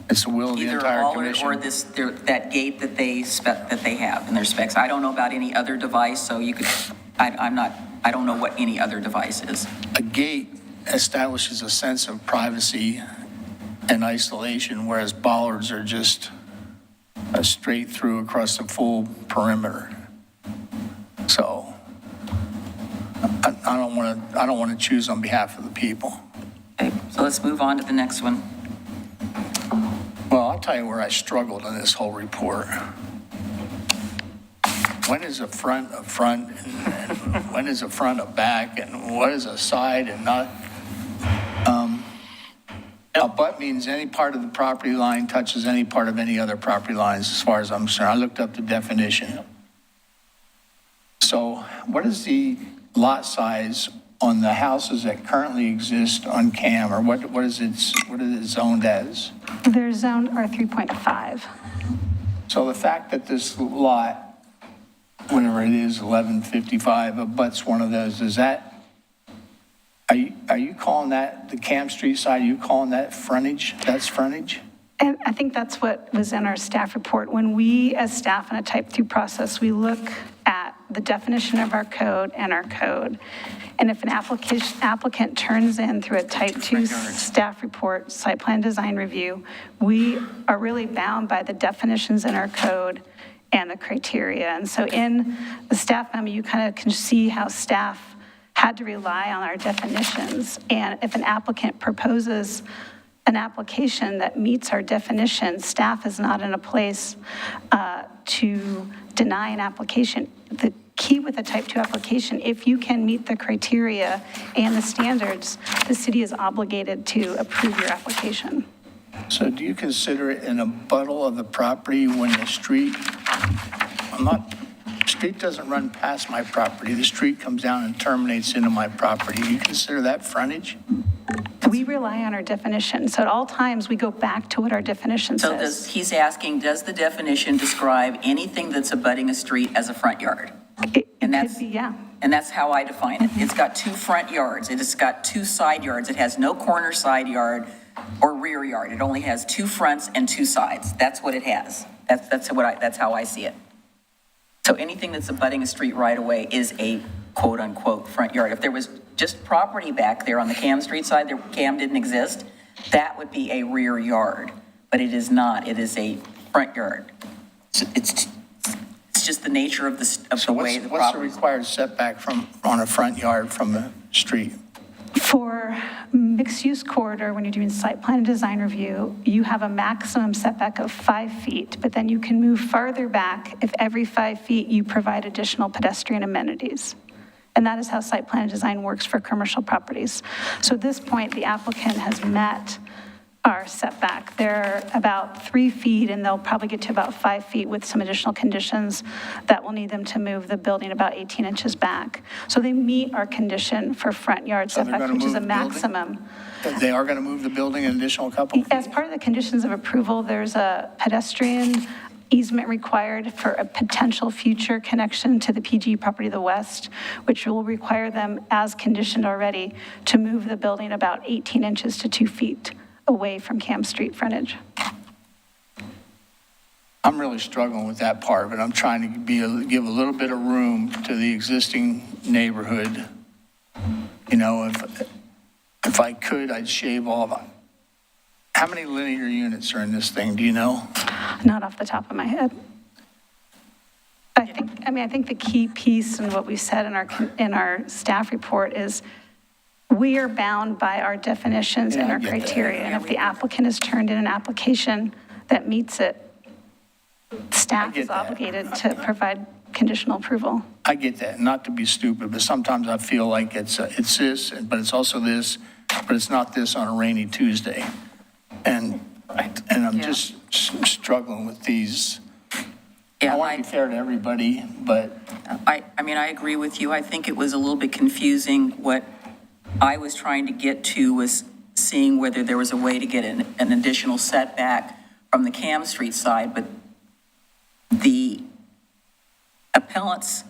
It's the will of the Either a entire bollard or commission. that gate that they have in their specs. I don't know about any other device, so you could, I don't know what any other device is. A gate establishes a sense of privacy and isolation, whereas bollards are just a straight through across the full perimeter. So I don't want to choose on behalf of the people. Okay, so let's move on to the next one. Well, I'll tell you where I struggled in this whole report. When is a front and when is a front a back, and what is a side and not? Abut means any part of the property line touches any part of any other property lines, as far as I'm concerned. I looked up the definition. So what is the lot size on the houses that currently exist on Kamm, or what is it zoned as? They're zoned R3.5. So the fact that this lot, whatever it is, 1155, abuts one of those, is that, are you calling that the Kamm Street side, are you calling that frontage? That's frontage? And I think that's what was in our staff report. When we, as staff in a type 2 process, we look at the definition of our code and our code. And if an applicant turns in through a type 2 staff report, site plan design review, we are really bound by the definitions in our code and the criteria. And so in the staff memo, you kind of can see how staff had to rely on our definitions. And if an applicant proposes an application that meets our definition, staff is not in a place to deny an application. The key with a type 2 application, if you can meet the criteria and the standards, the city is obligated to approve your application. So do you consider it an abuttal of the property when the street, street doesn't run past my property, the street comes down and terminates into my property, do you consider that frontage? We rely on our definition, so at all times, we go back to what our definition So says. he's asking, does the definition describe anything that's abutting a street as a front yard? It And could that's, be, yeah. and that's how I define it. It's got 2 front yards, it's got 2 side yards, it has no corner side yard or rear yard. It only has 2 fronts and 2 sides. That's what it has. That's how I see it. So anything that's abutting a street right away is a quote-unquote front yard. If there was just property back there on the Kamm Street side, Kamm didn't exist, that would be a rear yard. But it is not. It is a front yard. It's just the nature of the way the property. What's the required setback on a front yard from the street? For mixed-use corridor, when you're doing site plan and design review, you have a maximum setback of 5 feet, but then you can move farther back if every 5 feet you provide additional pedestrian amenities. And that is how site plan and design works for commercial properties. So at this point, the applicant has met our setback. They're about 3 feet, and they'll probably get to about 5 feet with some additional conditions that will need them to move the building about 18 inches back. So they meet our condition for front yard So they're setback, gonna which is move a the building? maximum. They are going to move the building an additional couple? As part of the conditions of approval, there's a pedestrian easement required for a potential future connection to the PG property to the west, which will require them, as conditioned already, to move the building about 18 inches to 2 feet away from Kamm Street frontage. I'm really struggling with that part of it. I'm trying to give a little bit of room to the existing neighborhood. You know, if I could, I'd shave all of it. How many linear units are in this thing, do you know? Not off the top of my head. I think the key piece and what we said in our staff report is we are bound by our definitions and Yeah, I our get that. criteria. And if the applicant has turned in an application that meets it, staff get is that. obligated to provide conditional approval. I get that, not to be stupid, but sometimes I feel like it's this, but it's also this, but it's not this on a rainy Tuesday. And I'm just struggling with these. Yeah, I want to be fair to everybody, but I agree with you. I think it was a little bit confusing. What I was trying to get to was seeing whether there was a way to get an additional setback from the Kamm Street side, but the appellant's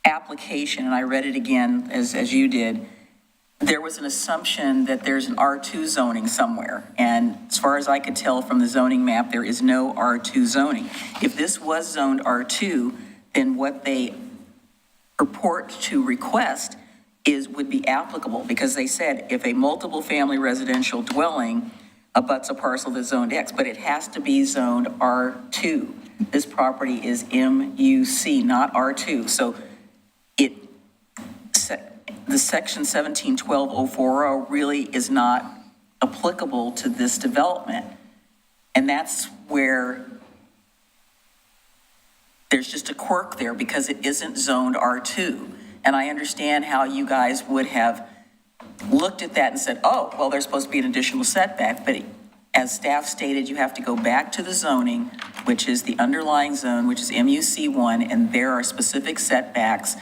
application, and I read it again as you did, there was an assumption that there's an R2 zoning somewhere. And as far as I could tell from the zoning map, there is no R2 zoning. If this was zoned R2, then what they purport to request would be applicable, because they said if a multiple family residential dwelling abuts a parcel that's zoned X, but it has to be zoned R2. This property is MUC, not R2. So the section 171204 really is not applicable to this development. And that's where there's just a quirk there, because it isn't zoned R2. And I understand how you guys would have looked at that and said, oh, well, there's supposed to be an additional setback, but as staff stated, you have to go back to the zoning, which is the underlying zone, which is MUC1, and there are specific setbacks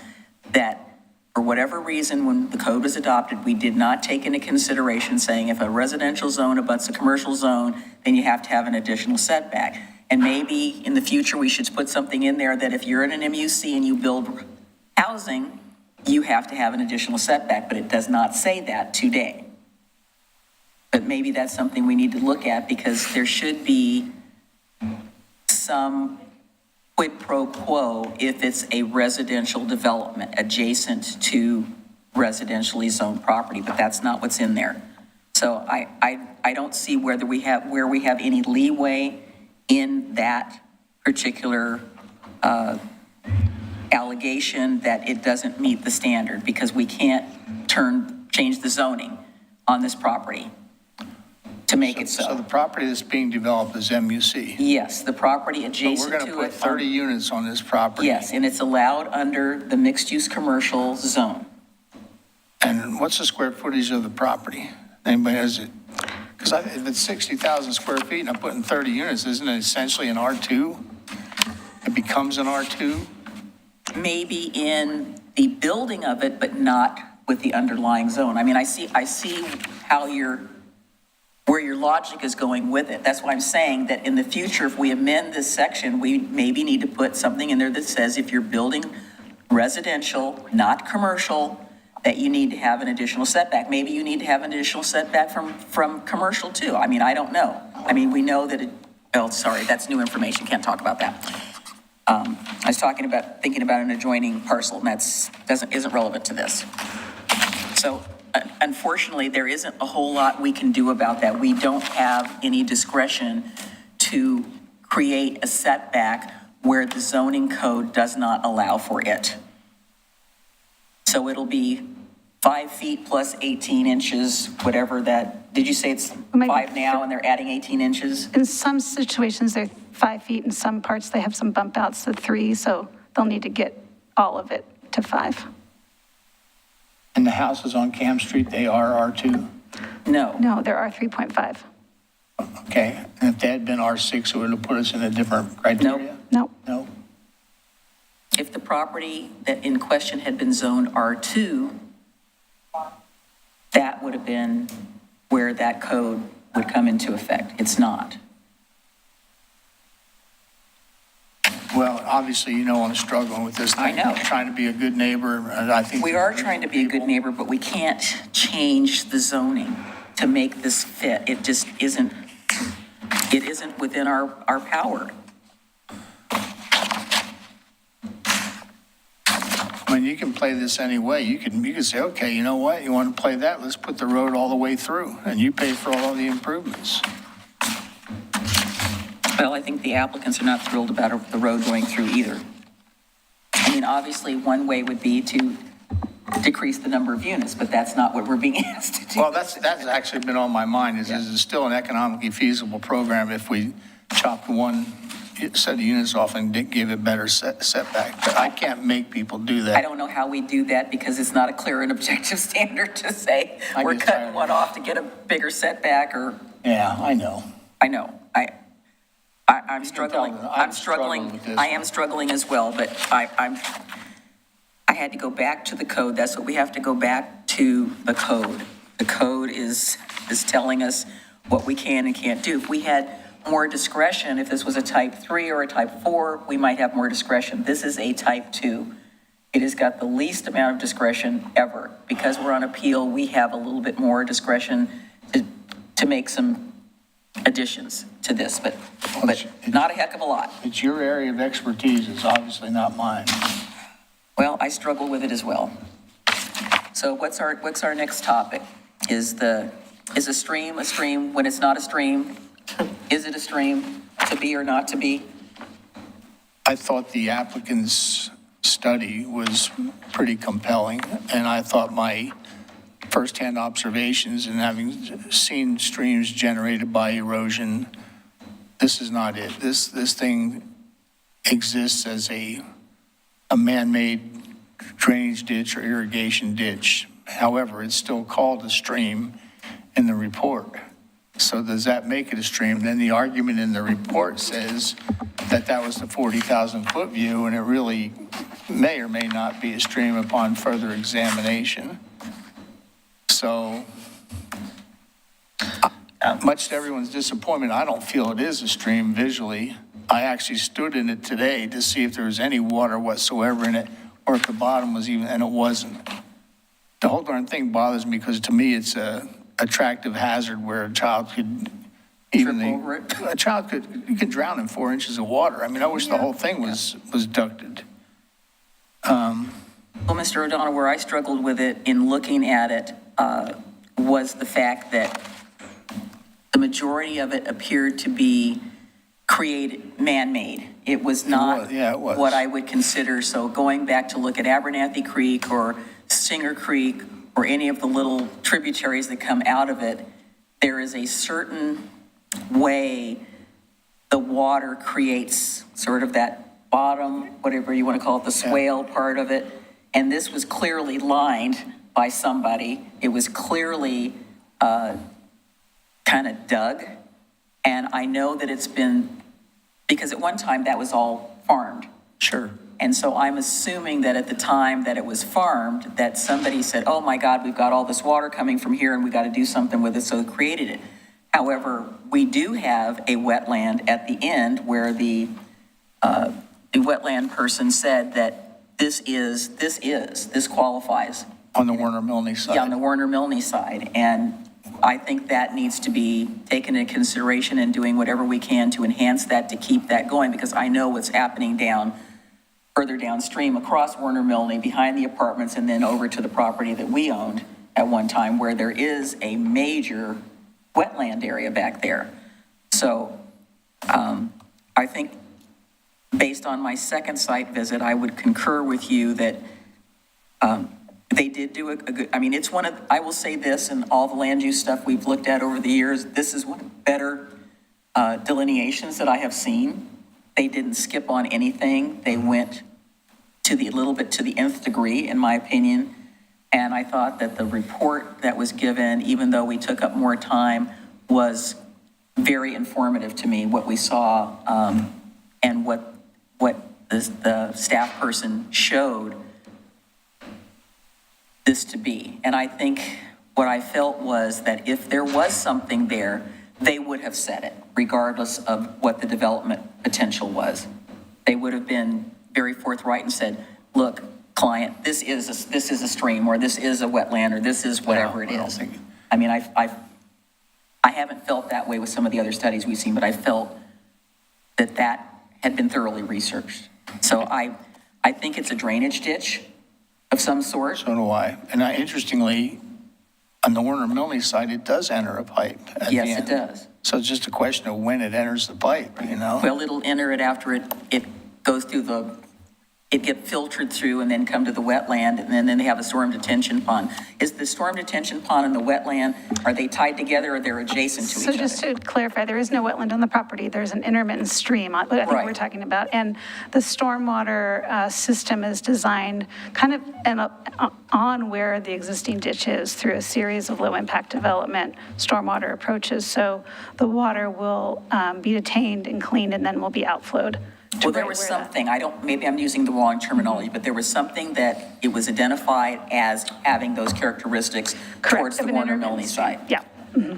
that, for whatever reason, when the code was adopted, we did not take into consideration, saying if a residential zone abuts a commercial zone, then you have to have an additional setback. And maybe in the future, we should put something in there that if you're in an MUC and you build housing, you have to have an additional setback, but it does not say that today. But maybe that's something we need to look at, because there should be some quid pro quo if it's a residential development adjacent to residentially zoned property, but that's not what's in there. So I don't see where we have any leeway in that particular allegation that it doesn't meet the standard, because we can't change the zoning on this property to make it so. So the property that's being developed is MUC? Yes, the property But adjacent we're to going it. to put 30 units on this property? Yes, and it's allowed under the mixed-use commercial zone. And what's the square footage of the property? Anybody has it? Because if it's 60,000 square feet and I'm putting 30 units, isn't it essentially an R2? It becomes an R2? Maybe in the building of it, but not with the underlying zone. I mean, I see how where your logic is going with it. That's why I'm saying that in the future, if we amend this section, we maybe need to put something in there that says if you're building residential, not commercial, that you need to have an additional setback. Maybe you need to have an additional setback from commercial too. I mean, I don't know. I mean, we know that sorry, that's new information. Can't talk about that. I was thinking about an adjoining parcel, and that's isn't relevant to this. So unfortunately, there isn't a whole lot we can do about that. We don't have any discretion to create a setback where the zoning code does not allow for it. So it'll be 5 feet plus 18 inches, whatever that, did you say it's 5 now and they're adding 18 inches? In some situations, they're 5 feet. In some parts, they have some bump outs to 3, so they'll need to get all of it to 5. And the houses on Kamm Street, they are R2? No. No, there are 3.5. Okay, and if they had been R6, it would have put us in a different criteria? No. No? If the property that in question had been zoned R2, that would have been where that code would come into effect. It's not. Well, obviously, you know I'm struggling with this thing. I know. I'm trying to be a good neighbor, and I think... We are trying to be a good neighbor, but we can't change the zoning to make this fit. It just isn't, it isn't within our power. I mean, you can play this any way. You can say, okay, you know what? You want to play that? Let's put the road all the way through, and you pay for all of the improvements. Well, I think the applicants are not thrilled about the road going through either. I mean, obviously, one way would be to decrease the number of units, but that's not what we're being asked to do. Well, that's actually been on my mind, is it still an economically feasible program if we chopped one set of units off and give it better setback? But I can't make people do that. I don't know how we do that, because it's not a clear and objective standard to say we're get cutting tired. one off to get a bigger setback, or, Yeah, I know. I know, I'm struggling. I'm struggling. with this. I am struggling as well, but I had to go back to the code. That's what we have to go back to, the code. The code is telling us what we can and can't do. If we had more discretion, if this was a type 3 or a type 4, we might have more discretion. This is a type 2. It has got the least amount of discretion ever. Because we're on appeal, we have a little bit more discretion to make some additions to this, but not a heck of a lot. It's your area of expertise. It's obviously not mine. Well, I struggle with it as well. So what's our next topic? Is a stream a stream when it's not a stream? Is it a stream to be or not to be? I thought the applicant's study was pretty compelling, and I thought my firsthand observations and having seen streams generated by erosion, this is not it. This thing exists as a man-made drainage ditch or irrigation ditch, However, it's still called a stream in the report. So does that make it a stream? Then the argument in the report says that that was the 40,000-foot view, and it really may or may not be a stream upon further examination. So, much to everyone's disappointment, I don't feel it is a stream visually. I actually stood in it today to see if there was any water whatsoever in it, or if the bottom was even, and it wasn't. The whole darn thing bothers me because to me it's a attractive hazard where a child could even Trip over it. a child could drown in 4 inches of water. I mean, I wish the whole thing was ducted. Well, Mr. O'Donnell, where I struggled with it in looking at it was the fact that the majority of it appeared to be created, man-made. It was not it was. what I would consider. So going back to look at Abernathy Creek or Singer Creek or any of the little tributaries that come out of it, there is a certain way the water creates sort of that bottom, whatever you want to call it, the swale part of it. And this was clearly lined by somebody. It was clearly kind of dug. And I know that it's been, because at one time that was all farmed. Sure. And so I'm assuming that at the time that it was farmed, that somebody said, oh my God, we've got all this water coming from here and we got to do something with it, so it created it. However, we do have a wetland at the end where the wetland person said that this qualifies. On the Warner Milne side. Yeah, on the Warner Milne side. And I think that needs to be taken into consideration and doing whatever we can to enhance that, to keep that going, because I know what's happening further downstream across Warner Milne, behind the apartments, and then over to the property that we owned at one time, where there is a major wetland area back there. So I think based on my second site visit, I would concur with you that they did do a good, I mean, it's one of, I will say this, and all the land use stuff we've looked at over the years, this is one of the better delineations that I have seen. They didn't skip on anything. They went to the little bit to the nth degree, in my opinion. And I thought that the report that was given, even though we took up more time, was very informative to me, what we saw and what the staff person showed this to be. And I think what I felt was that if there was something there, they would have said it, regardless of what the development potential was. They would have been very forthright and said, look, client, this is a stream, or this is a wetland, or this is whatever it is. I mean, I haven't felt that way with some of the other studies we've seen, but I felt that had been thoroughly researched. So I think it's a drainage ditch of some sort. So do I. And interestingly, on the Warner Milne side, it does enter a pipe at the end. Yes, it does. So it's just a question of when it enters the pipe, you know? Well, it'll enter it after it goes through it get filtered through and then come to the wetland, and then they have a storm detention pond. Is the storm detention pond and the wetland, are they tied together or they're adjacent to each other? So just to clarify, there is no wetland on the property. There's an intermittent stream, I think Right. we're talking about. And the stormwater system is designed kind of on where the existing ditch is through a series of low-impact development stormwater approaches. So the water will be detained and cleaned and then will be outflowed. Well, there was something, maybe I'm using the wrong terminology, but there was something that it was identified as having those characteristics towards the of an Warner intermittent Milne stream. side. Yeah.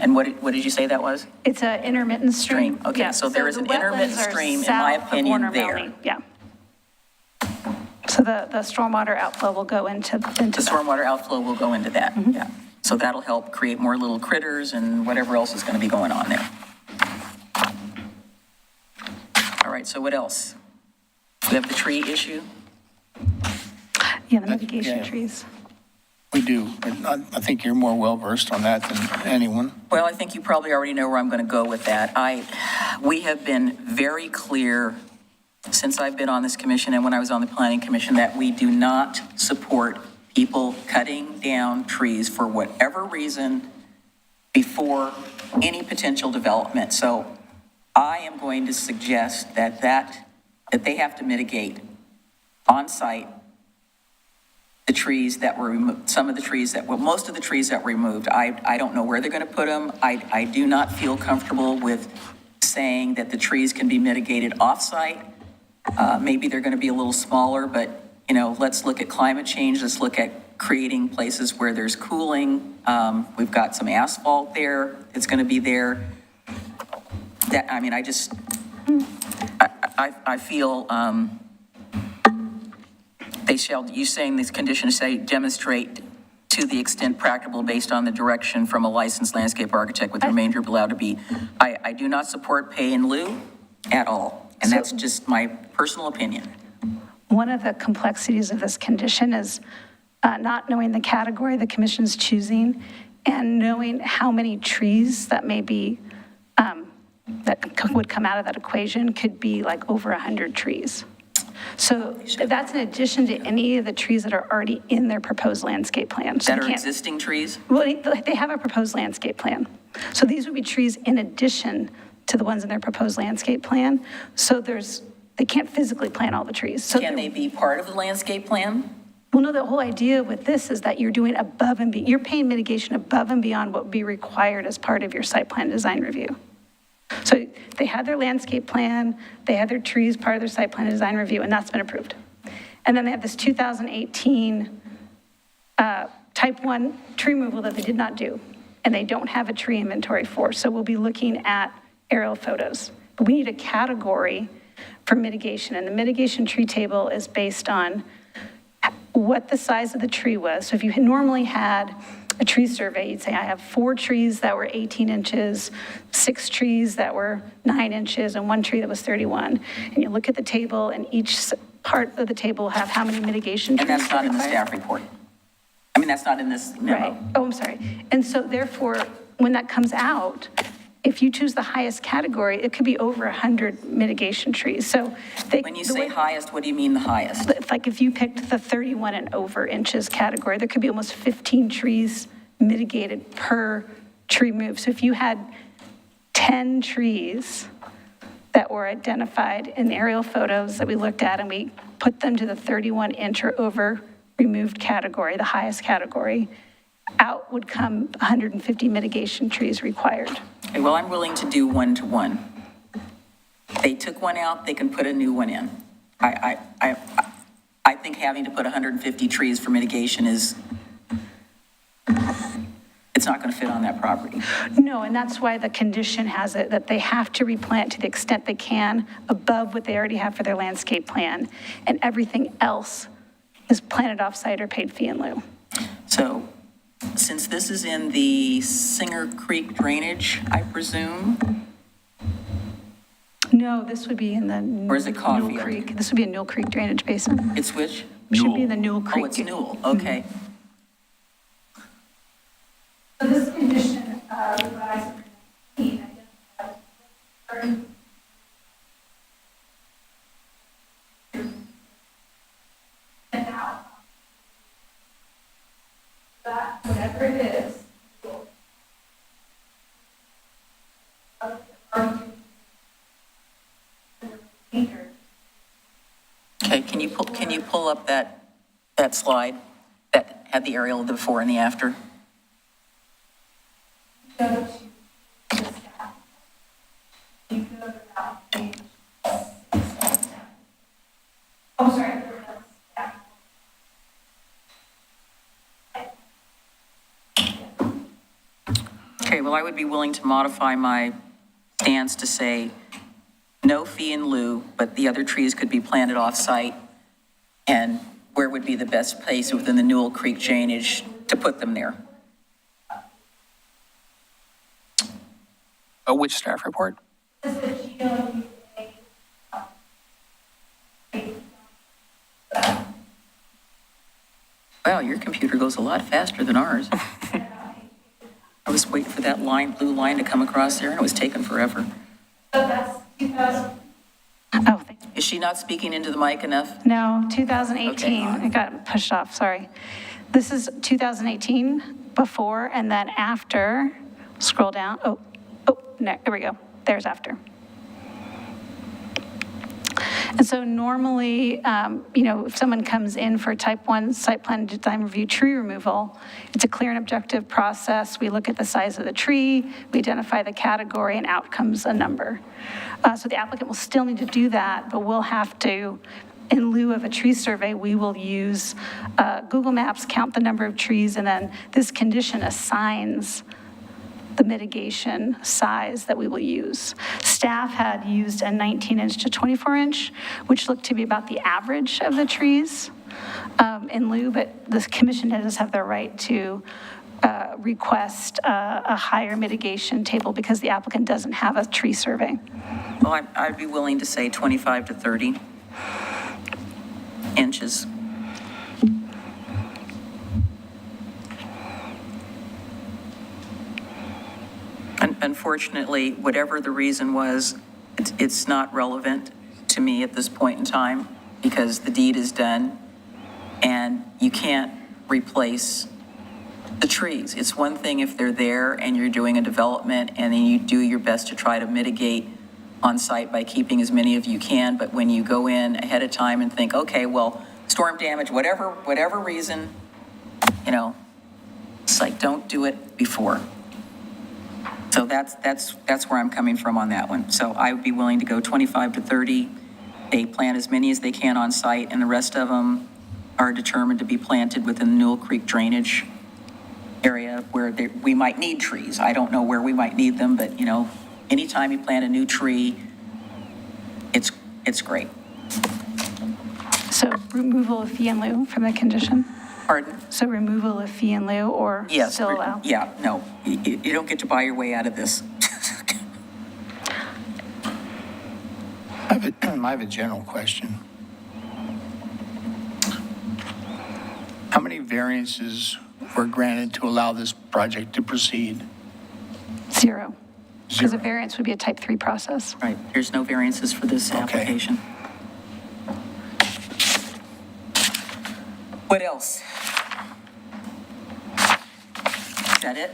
And what did you say that was? It's an intermittent stream. Okay, Yeah. so there is the an intermittent wetlands are stream, in my south of opinion, Warner there. Milne. Yeah. So the stormwater outflow will go into The that. stormwater outflow will go into that, yeah. So that'll help create more little critters and whatever else is going to be going on there. All right, so what else? We have the tree issue. Yeah, the mitigation yeah. trees. We do, but I think you're more well-versed on that than anyone. Well, I think you probably already know where I'm going to go with that. We have been very clear since I've been on this commission and when I was on the planning commission that we do not support people cutting down trees for whatever reason before any potential development. So I am going to suggest that they have to mitigate on site the trees that were removed, some of the trees that, well, most of the trees that were removed. I don't know where they're going to put them. I do not feel comfortable with saying that the trees can be mitigated off-site. Maybe they're going to be a little smaller, but, you know, let's look at climate change. Let's look at creating places where there's cooling. We've got some asphalt there. It's going to be there. That, I mean, I just, I feel they shall, you saying these conditions say demonstrate to the extent practicable based on the direction from a licensed landscape architect with the remainder allowed to be. I do not support pay in lieu at all. And that's just my personal opinion. One of the complexities of this condition is not knowing the category the commission's choosing and knowing how many trees that may be, that would come out of that equation could be like over 100 trees. So that's in addition to any of the trees that are already in their proposed landscape plan. So That are existing trees? Well, they have a proposed landscape plan. So these would be trees in addition to the ones in their proposed landscape plan. So they can't physically plant all the trees. So Can they be part of the landscape plan? Well, no, the whole idea with this is that you're doing above and you're paying mitigation above and beyond what would be required as part of your site plan design review. So they had their landscape plan, they had their trees part of their site plan design review, and that's been approved. And then they have this 2018 type 1 tree removal that they did not do, and they don't have a tree inventory for. So we'll be looking at aerial photos. But we need a category for mitigation, and the mitigation tree table is based on what the size of the tree was. So if you had normally had a tree survey, you'd say, I have 4 trees that were 18 inches, 6 trees that were 9 inches, and 1 tree that was 31. And you look at the table, and each part of the table will have how many mitigation trees. And that's not in the staff report. I mean, that's not in this memo. Right. Oh, I'm sorry. And so therefore, when that comes out, if you choose the highest category, it could be over 100 mitigation trees. So When you say highest, what do you mean the highest? like if you picked the 31 and over inches category, there could be almost 15 trees mitigated per tree move. So if you had 10 trees that were identified in aerial photos that we looked at and we put them to the 31 inch or over removed category, the highest category, out would come 150 mitigation trees required. Okay, well, I'm willing to do 1-to-1. They took one out, they can put a new one in. I think having to put 150 trees for mitigation is, it's not going to fit on that property. No, and that's why the condition has it that they have to replant to the extent they can above what they already have for their landscape plan, and everything else is planted off-site or paid fee in lieu. So, since this is in the Singer Creek drainage, I presume, No, this would be in the Or is it Caulfield? Newell Creek. This would be a Newell Creek drainage basin. it's which? Should be in the Newell Creek. Oh, it's Newell, okay. So this condition revised that whatever it is, Okay, can you pull up that slide that had the aerial of the before and the after? Oh, sorry. Okay, well, I would be willing to modify my stance to say no fee in lieu, but the other trees could be planted off-site. And where would be the best place within the Newell Creek drainage to put them there? Which staff report? Wow, your computer goes a lot faster than ours. I was waiting for that blue line to come across there, and it was taking forever. Oh, thank you. Is she not speaking into the mic enough? No, 2018, Okay. it got pushed off, sorry. This is 2018 before, and then after, scroll down, no, there we go, there's after. And so normally, if someone comes in for type 1 site plan design review tree removal, it's a clear and objective process. We look at the size of the tree, we identify the category, and out comes a number. So the applicant will still need to do that, but we'll have to, in lieu of a tree survey, we will use Google Maps, count the number of trees, and then this condition assigns the mitigation size that we will use. Staff had used a 19-inch to 24-inch, which looked to be about the average of the trees in lieu, but the commission does have the right to request a higher mitigation table because the applicant doesn't have a tree survey. Well, I'd be willing to say 25 to 30 inches. Unfortunately, whatever the reason was, it's not relevant to me at this point in time because the deed is done and you can't replace the trees. It's one thing if they're there and you're doing a development and then you do your best to try to mitigate on site by keeping as many of you can, but when you go in ahead of time and think, okay, well, storm damage, whatever reason, it's like, don't do it before. So that's where I'm coming from on that one. So I would be willing to go 25 to 30. They plant as many as they can on site, and the rest of them are determined to be planted within the Newell Creek drainage area where we might need trees. I don't know where we might need them, but anytime you plant a new tree, it's great. So removal of fee in lieu from the condition? Pardon? So removal of fee in lieu or Yes. still allow? Yeah, no, you don't get to buy your way out of this. I have a general question. How many variances were granted to allow this project to proceed? Zero. Because a Zero. variance would be a type 3 process. Right, there's no variances for this application. What else? Is that it?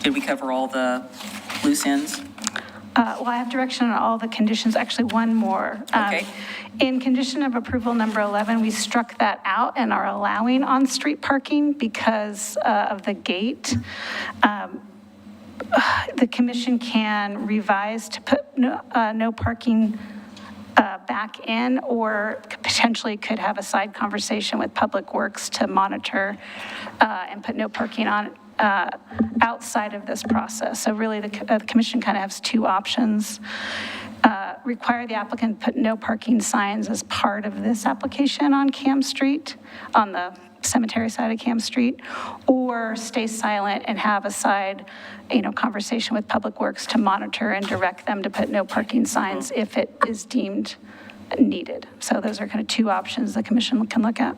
Did we cover all the loose ends? Well, I have direction on all the conditions, actually one more. Okay. In condition of approval number 11, we struck that out and are allowing on-street parking because of the gate. The commission can revise to put no parking back in, or potentially could have a side conversation with Public Works to monitor and put no parking on outside of this process. So really, the commission kind of has two options. Require the applicant put no parking signs as part of this application on Kamm Street, on the cemetery side of Kamm Street, or stay silent and have a side, conversation with Public Works to monitor and direct them to put no parking signs if it is deemed needed. So those are kind of two options the commission can look at.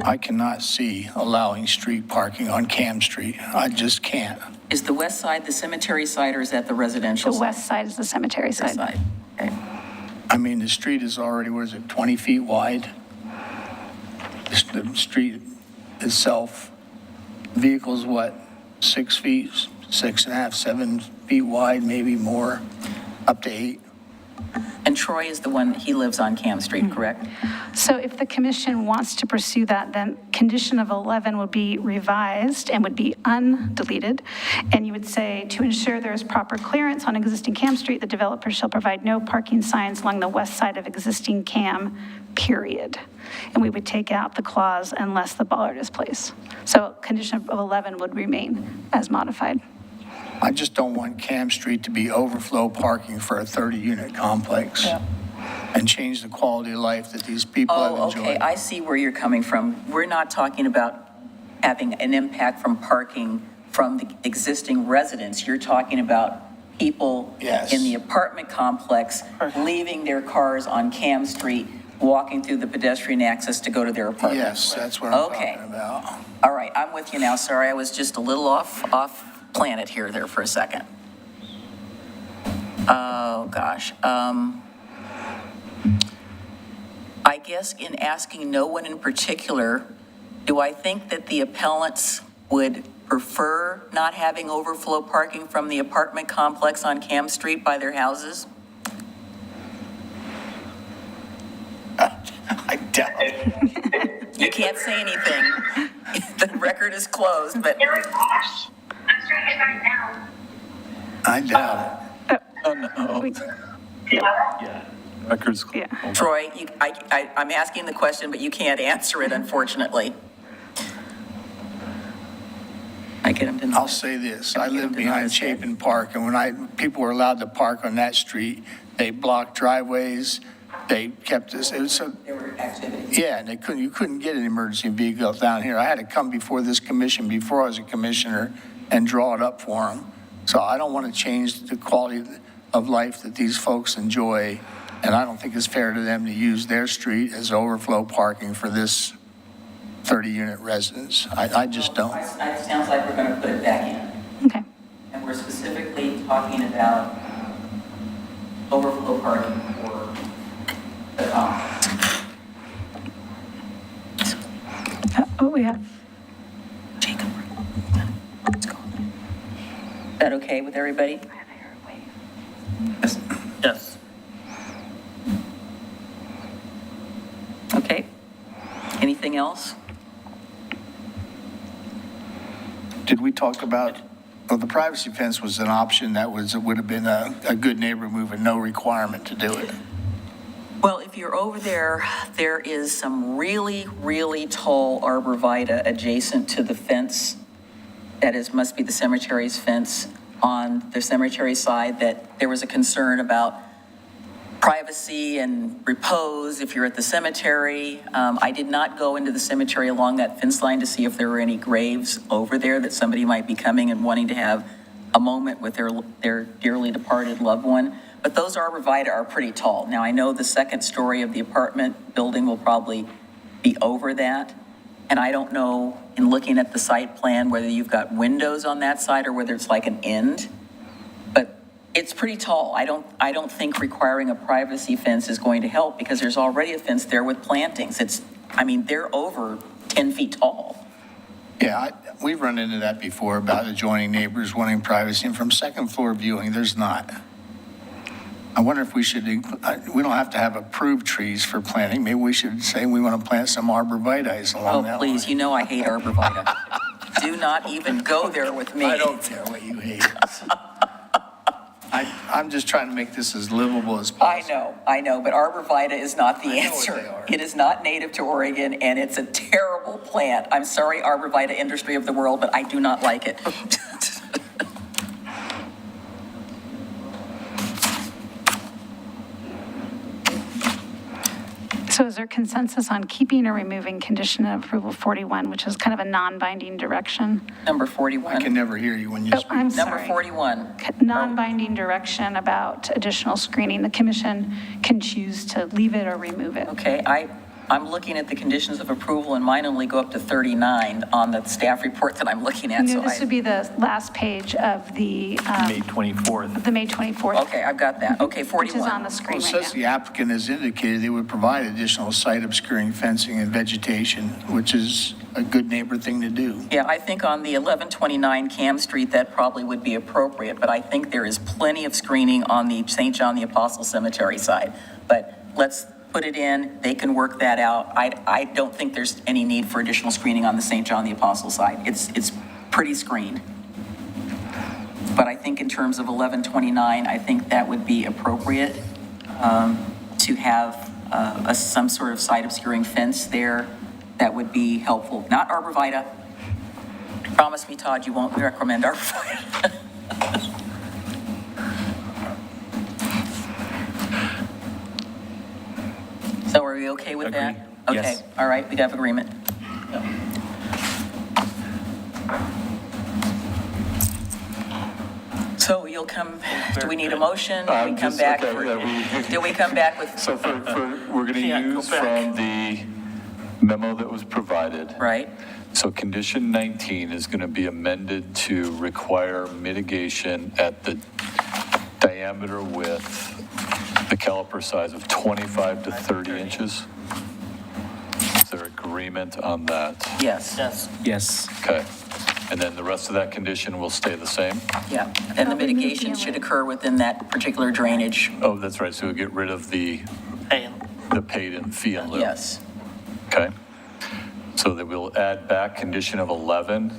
I cannot see allowing street parking on Kamm Street. I just can't. Is the west side the cemetery side, or is that the residential The side? west side is the cemetery West side. Okay. I mean, the street is already, 20 feet wide? The street itself, vehicles, 6 feet, 6.5, 7 feet wide, maybe more, up to 8? And Troy is the one, he lives on Kamm Street, correct? So if the commission wants to pursue that, then condition of 11 would be revised and would be undeleted. And you would say, to ensure there is proper clearance on existing Kamm Street, the developer shall provide no parking signs along the west side of existing Kamm, period. And we would take out the clause unless the bollard is placed. So condition of 11 would remain as modified. I just don't want Kamm Street to be overflow parking for a 30-unit complex and change the quality of life that these people have enjoyed. Okay, I see where you're coming from. We're not talking about having an impact from parking from the existing residents. You're talking about people Yes. in the apartment complex leaving their cars on Kamm Street, walking through the pedestrian access to go to their apartment. Yes, that's what I'm Okay. talking about. All right, I'm with you now. Sorry, I was just a little off planet there for a second. Oh, gosh. I guess in asking no one in particular, do I think that the appellants would prefer not having overflow parking from the apartment complex on Kamm Street by their houses? You can't say anything. The record is closed, but I'm trying it right now. I doubt Records. Yeah. Troy, I'm asking the question, but you can't answer it, unfortunately. I get him to. I'll say this, I live behind Chapin Park, and when people were allowed to park on that street, they blocked driveways, they kept this, it was so, There were activities. yeah, and you couldn't get an emergency vehicle down here. I had to come before this commission, before I was a commissioner, and draw it up for them. So I don't want to change the quality of life that these folks enjoy, and I don't think it's fair to them to use their street as overflow parking for this 30-unit residence. I just don't. It sounds like we're going to put it back in. Okay. And we're specifically talking about overflow parking for the complex. What we have? Jacob. Let's go. Is that okay with everybody? Yes. Okay. Anything else? Did we talk about, well, the privacy fence was an option that would have been a good neighbor move and no requirement to do it. Well, if you're over there, there is some really, really tall arborvitae adjacent to the fence. That is, must be the cemetery's fence on the cemetery side, that there was a concern about privacy and repose if you're at the cemetery. I did not go into the cemetery along that fence line to see if there were any graves over there that somebody might be coming and wanting to have a moment with their dearly departed loved one. But those arborvitae are pretty tall. Now, I know the second story of the apartment building will probably be over that. And I don't know, in looking at the site plan, whether you've got windows on that side or whether it's like an end. But it's pretty tall. I don't think requiring a privacy fence is going to help because there's already a fence there with plantings. They're over 10 feet tall. Yeah, we've run into that before about adjoining neighbors wanting privacy, and from second floor viewing, there's not. I wonder if we should, we don't have to have approved trees for planting. Maybe we should say we want to plant some arborvitae along that Oh, please, line. you know I hate arborvitae. Do not even go there with me. I don't care what you hate. I'm just trying to make this as livable as possible. I know, but arborvitae is not the I know what answer. they are. It is not native to Oregon, and it's a terrible plant. I'm sorry, arborvitae industry of the world, but I do not like it. So is there consensus on keeping or removing condition of approval 41, which is kind of a non-binding direction? Number I 41. can never hear you when you Oh, speak. I'm Number sorry. 41. Non-binding direction about additional screening. The commission can choose to leave it or remove it. Okay, I'm looking at the conditions of approval, and mine only go up to 39 on the staff report that I'm looking at, so This would be the last page of the May 24th. May 24th. Okay, I've got that. Okay, Which is on 41. the screen Well, it right says now. the applicant has indicated they would provide additional site obscuring fencing and vegetation, which is a good neighbor thing to do. Yeah, I think on the 1129 Kamm Street, that probably would be appropriate, but I think there is plenty of screening on the St. John the Apostle Cemetery side. But let's put it in, they can work that out. I don't think there's any need for additional screening on the St. John the Apostle side. It's pretty screened. But I think in terms of 1129, I think that would be appropriate to have some sort of site obscuring fence there. That would be helpful. Not arborvitae. Promise me, Todd, you won't recommend arborvitae. So are we okay with that? Agreed. Yes. Okay, all right, we have agreement. So you'll come, do we need a motion? Do we come back? Do we come back with, So we're going to use from the memo that was provided. right? So condition 19 is going to be amended to require mitigation at the diameter width, the caliper size of 25 to 30 inches. Is there agreement on that? Yes, Yes. Okay. And then the rest of that condition will stay the same? yeah. And the mitigation should occur within that particular drainage. Oh, that's right. So we'll get rid of the Hey, paid and fee in lieu. Yes. Okay? So that we'll add back condition of 11.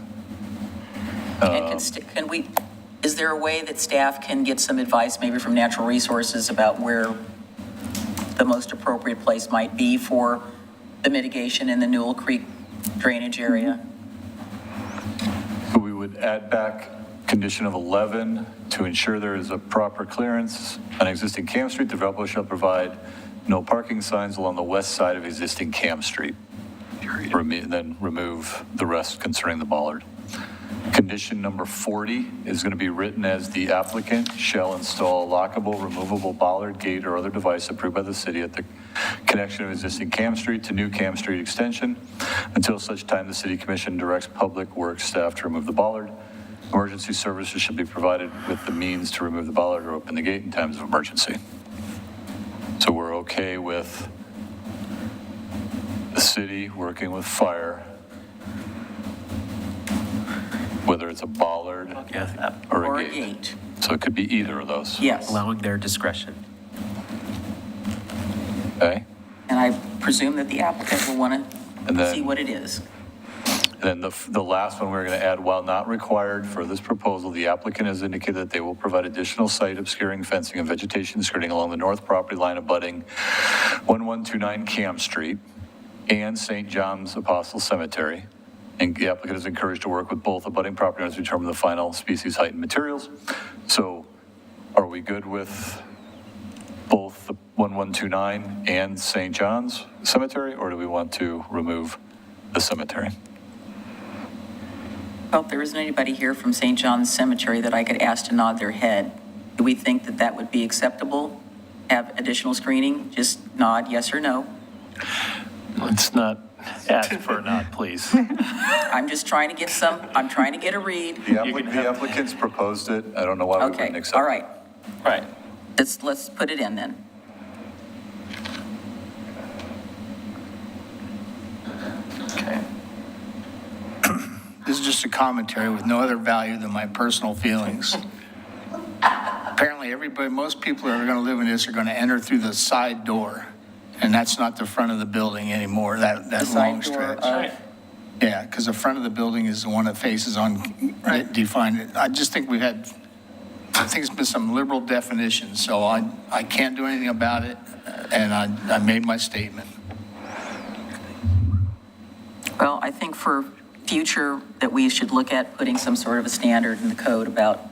And can we, is there a way that staff can get some advice, maybe from Natural Resources, about where the most appropriate place might be for the mitigation in the Newell Creek drainage area? So we would add back condition of 11 to ensure there is a proper clearance on existing Kamm Street. The developer shall provide no parking signs along the west side of existing Kamm Street. Then remove the rest concerning the bollard. Condition number 40 is going to be written as the applicant shall install a lockable, removable bollard, gate, or other device approved by the city at the connection of existing Kamm Street to new Kamm Street extension until such time the city commission directs public works staff to remove the bollard. Emergency services should be provided with the means to remove the bollard or open the gate in times of emergency. So we're okay with the city working with fire, whether it's a bollard or a gate. So it could be either of those. Yes. Allowing their discretion. Okay? And I presume that the applicant will want And to then- see what it is. And then the last one we're going to add, while not required for this proposal, the applicant has indicated that they will provide additional site obscuring fencing and vegetation skirting along the north property line abutting 1129 Kamm Street and St. John's Apostle Cemetery. And the applicant is encouraged to work with both abutting property owners to determine the final species, height, and materials. So are we good with both the 1129 and St. John's Cemetery, or do we want to remove the cemetery? Well, if there isn't anybody here from St. John's Cemetery that I could ask to nod their head, do we think that that would be acceptable? Have additional screening? Just nod yes or no. Let's not ask for a nod, please. I'm just trying to get I'm trying to get a read. The applicants proposed it. I don't know why we wouldn't Okay, accept it. all right. Right. Let's put it in then. Okay. This is just a commentary with no other value than my personal feelings. Apparently, most people who are going to live in this are going to enter through the side door, and that's not the front of the building anymore, that long stretch. Yeah, because the front of the building is the one that faces on, defined. I just think I think it's been some liberal definitions, so I can't do anything about it, and I made my statement. Well, I think for future that we should look at putting some sort of a standard in the code about,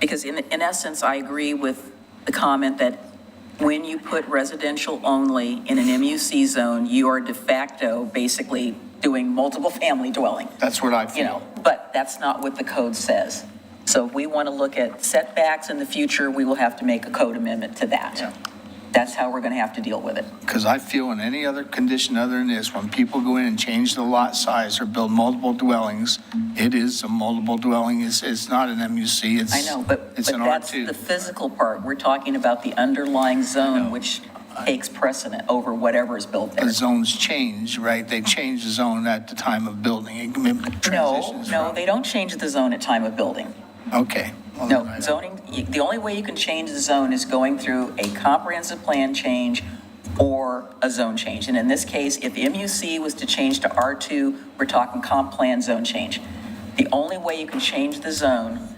because in essence, I agree with the comment that when you put residential only in an MUC zone, you are de facto basically doing multiple family dwelling. That's what I feel. But that's not what the code says. So if we want to look at setbacks in the future, we will have to make a code amendment to that. Yeah. That's how we're going to have to deal with it. Because I feel in any other condition other than this, when people go in and change the lot size or build multiple dwellings, it is a multiple dwelling. It's not an MUC. I know, but it's an that's R2. the physical part. We're talking about the underlying zone, which takes precedent over whatever is built there. The zones change, right? They change the zone at the time of building. It transitions No, from- they don't change the zone at time of building. Okay. Well, No, then I- zoning, the only way you can change the zone is going through a comprehensive plan change or a zone change. And in this case, if MUC was to change to R2, we're talking comp plan zone change. The only way you can change the zone,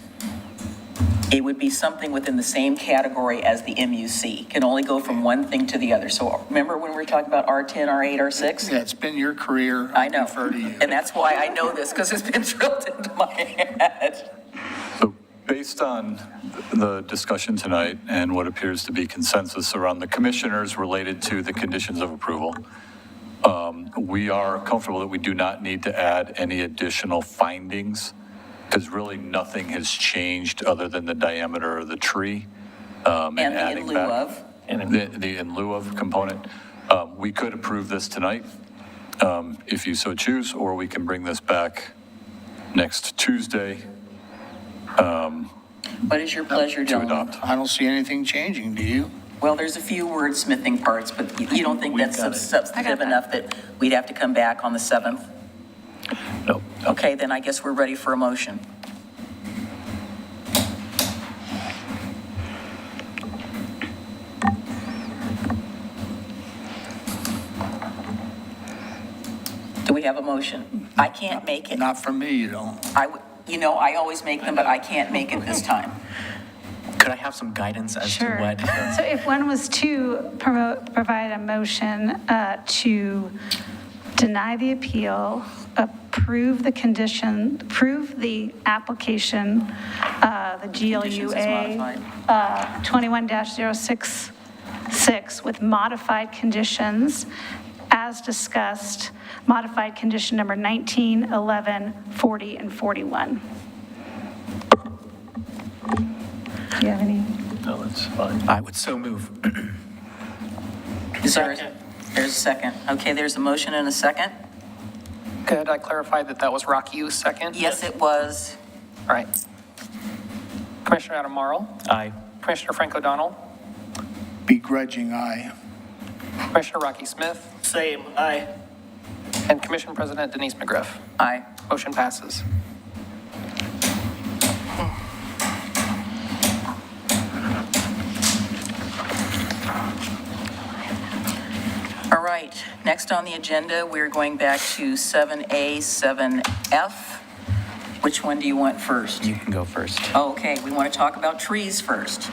it would be something within the same category as the MUC. Can only go from one thing to the other. So remember when we were talking about R10, R8, R6? Yeah, it's been your career. I know. defer to you. And that's why I know this, because it's been drilled into my head. So based on the discussion tonight and what appears to be consensus around the commissioners related to the conditions of approval, we are comfortable that we do not need to add any additional findings because really nothing has changed other than the diameter of the tree. And the in adding lieu back of. the in lieu of component. We could approve this tonight if you so choose, or we can bring this back next Tuesday What is your pleasure, to gentlemen? adopt. I don't see anything changing, do you? Well, there's a few wordsmithing parts, but you don't think We've that's got it. substantive enough that we'd have to come back on the 7th? No. Okay, then I guess we're ready for a motion. Do we have a motion? I can't make it. Not for me, you don't. I always make them, but I can't make it this time. Could I have some guidance as Sure. to what? So if one was to provide a motion to deny the appeal, approve the condition, approve the application, the Conditions as GLUA modified. 21-066 with modified conditions as discussed, modified condition number 19, 11, 40, and 41. Do you have any? No, that's fine. I would so move. There's a second. Okay, there's a motion and a second. Could I clarify that that was Rocky's second? Yes, it was. All right. Commissioner Adam Marl, Aye. Commissioner Frank O'Donnell, Begrudging aye. Commissioner Rocky Smith, Same, aye. and Commission President Denise McGriff. Aye. Motion passes. All right, next on the agenda, we're going back to 7A, 7F. Which one do you want first? You can go first. Oh, okay, we want to talk about trees first.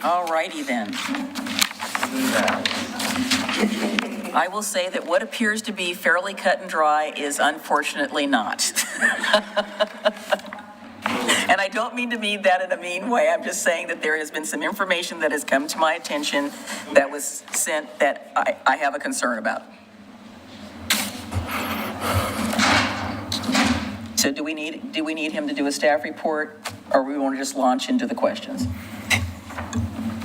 All righty then. I will say that what appears to be fairly cut and dry is unfortunately not. And I don't mean to mean that in a mean way. I'm just saying that there has been some information that has come to my attention that was sent that I have a concern about. So do we need him to do a staff report, or we want to just launch into the questions?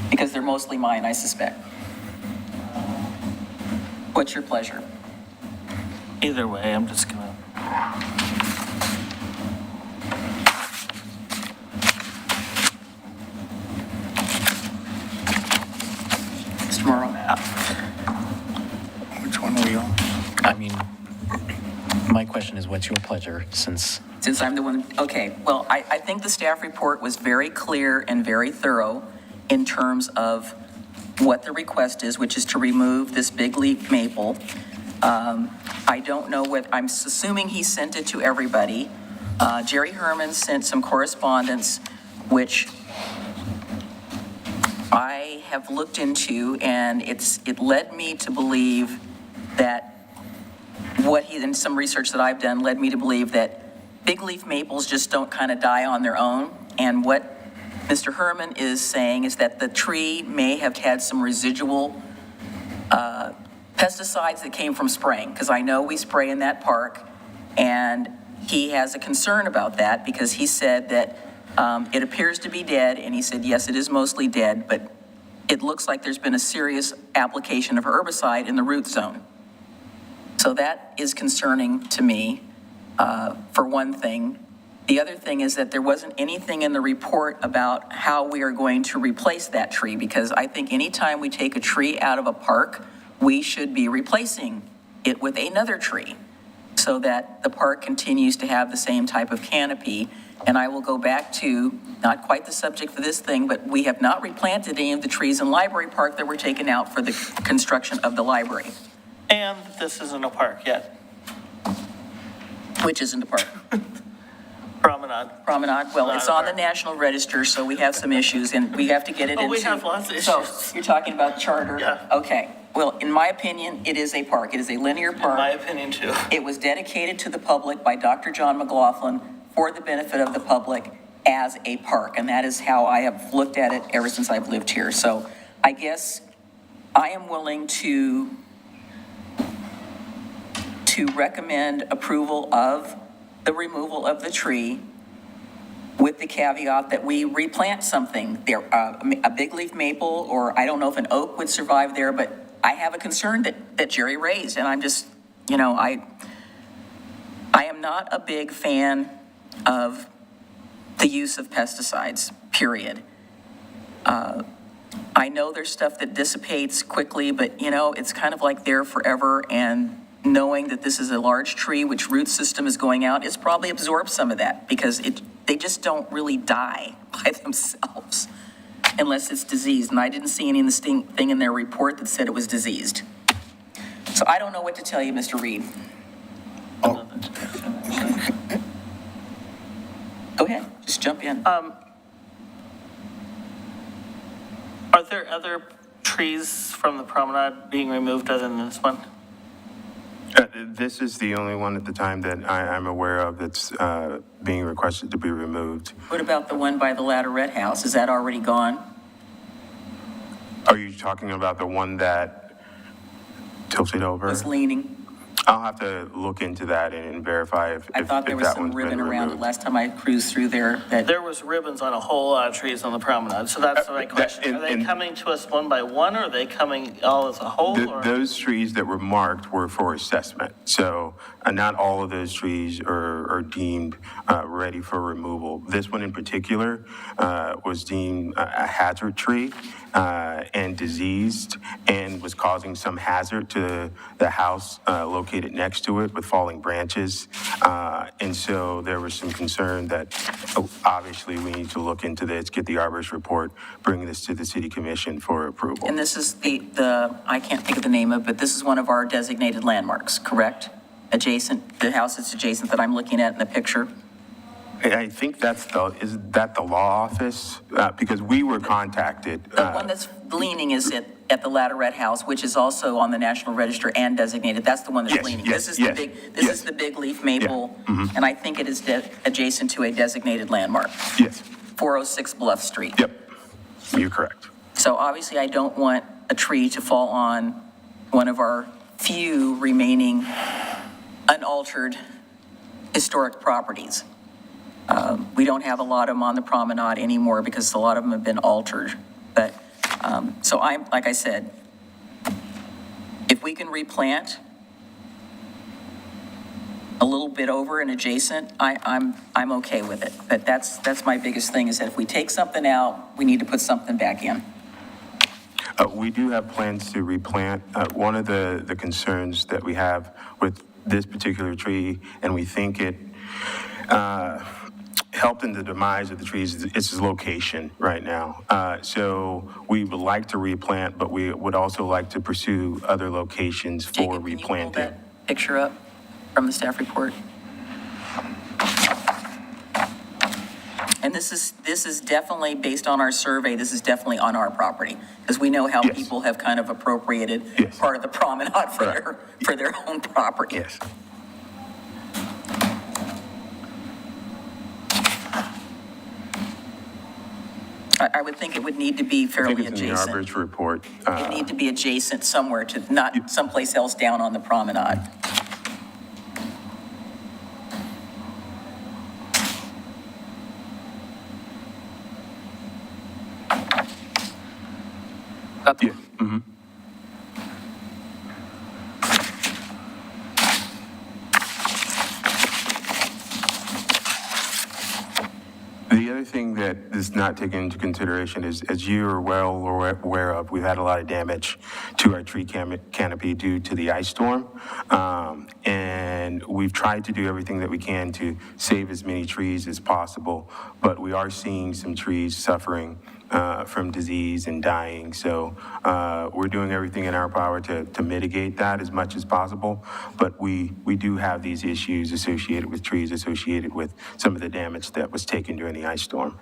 Because they're mostly mine, I suspect. What's your pleasure? Either way, I'm just gonna. Mr. Morrow? Which one are we on? I mean, my question is, what's your pleasure, since Since I'm the one, okay, well, I think the staff report was very clear and very thorough in terms of what the request is, which is to remove this big leaf maple. I don't know what, I'm assuming he sent it to everybody. Jerry Herman sent some correspondence, which I have looked into, and it led me to believe that and some research that I've done led me to believe that big leaf maples just don't kind of die on their own. And what Mr. Herman is saying is that the tree may have had some residual pesticides that came from spraying, because I know we spray in that park, and he has a concern about that because he said that it appears to be dead, and he said, yes, it is mostly dead, but it looks like there's been a serious application of herbicide in the root zone. So that is concerning to me, for one thing. The other thing is that there wasn't anything in the report about how we are going to replace that tree, because I think anytime we take a tree out of a park, we should be replacing it with another tree so that the park continues to have the same type of canopy. And I will go back to, not quite the subject for this thing, but we have not replanted any of the trees in Library Park that were taken out for the construction of the library. And this isn't a park yet. Which isn't a park. Promenade. Promenade, well, it's on the National Register, so we have some issues, and we have to get it into. Oh, we have lots of So, issues. you're talking about charter? Yeah. Okay, well, in my opinion, it is a park. It is a linear In my park. opinion, too. It was dedicated to the public by Dr. John McLaughlin for the benefit of the public as a park, and that is how I have looked at it ever since I've lived here. So I guess I am willing to recommend approval of the removal of the tree with the caveat that we replant something there, a big leaf maple, or I don't know if an oak would survive there, but I have a concern that Jerry raised, and I'm just, I am not a big fan of the use of pesticides, period. I know there's stuff that dissipates quickly, but it's kind of like there forever, and knowing that this is a large tree, which root system is going out, it's probably absorbed some of that because they just don't really die by themselves. unless it's diseased. And I didn't see any in the thing in their report that said it was diseased. So I don't know what to tell you, Mr. Reed. Oh, Go ahead, just jump in. Are there other trees from the promenade being removed other than this one? This is the only one at the time that I'm aware of that's being requested to be removed. What about the one by the Ladderette House? Is that already gone? Are you talking about the one that tilted over? Was leaning? I'll have to look into that and verify if I thought there was that some one's been ribbon around it removed. last time I cruised through there. That There was ribbons on a whole lot of trees on the promenade, so that's my question. Are they coming to us one by one, or are they coming all as a whole? Or? Those trees that were marked were for assessment. So not all of those trees are deemed ready for removal. This one in particular was deemed a hazard tree and diseased and was causing some hazard to the house located next to it with falling branches. And so there was some concern that obviously we need to look into this, get the arborist report, bring this to the city commission for approval. And this is the I can't think of the name of, but this is one of our designated landmarks, correct? Adjacent, the house that's adjacent that I'm looking at in the picture. I think is that the law office? Because we were contacted. The one that's leaning is at the Ladderette House, which is also on the National Register and designated. That's the one that's Yes, leaning. yes, This yes, is the big leaf maple, Mm-hmm. and I think it is adjacent to a designated landmark, Yes, 406 Bluff Street. yep, you're correct. So obviously, I don't want a tree to fall on one of our few remaining unaltered historic properties. We don't have a lot of them on the promenade anymore because a lot of them have been altered. But, so like I said, if we can replant a little bit over and adjacent, I'm okay with it. But that's my biggest thing, is that if we take something out, we need to put something back in. We do have plans to replant. One of the concerns that we have with this particular tree, and we think it helped in the demise of the trees, it's its location right now. So we would like to replant, but we would also like to pursue other locations for Jacob, can you pull replanting. that picture up from the staff report? And this is definitely, based on our survey, this is definitely on our property, because we know how Yes. people have kind of appropriated Yes. part of the promenade Correct. for their own property. Yes. I would think it would need to be I think fairly it's in the adjacent. arborist report. It'd need to be adjacent somewhere to, not someplace else down on the promenade. Yeah. Mm-hmm. The other thing that is not taken into consideration is, as you are well aware of, we've had a lot of damage to our tree canopy due to the ice storm. And we've tried to do everything that we can to save as many trees as possible, but we are seeing some trees suffering from disease and dying. So we're doing everything in our power to mitigate that as much as possible. But we do have these issues associated with trees, associated with some of the damage that was taken during the ice storm.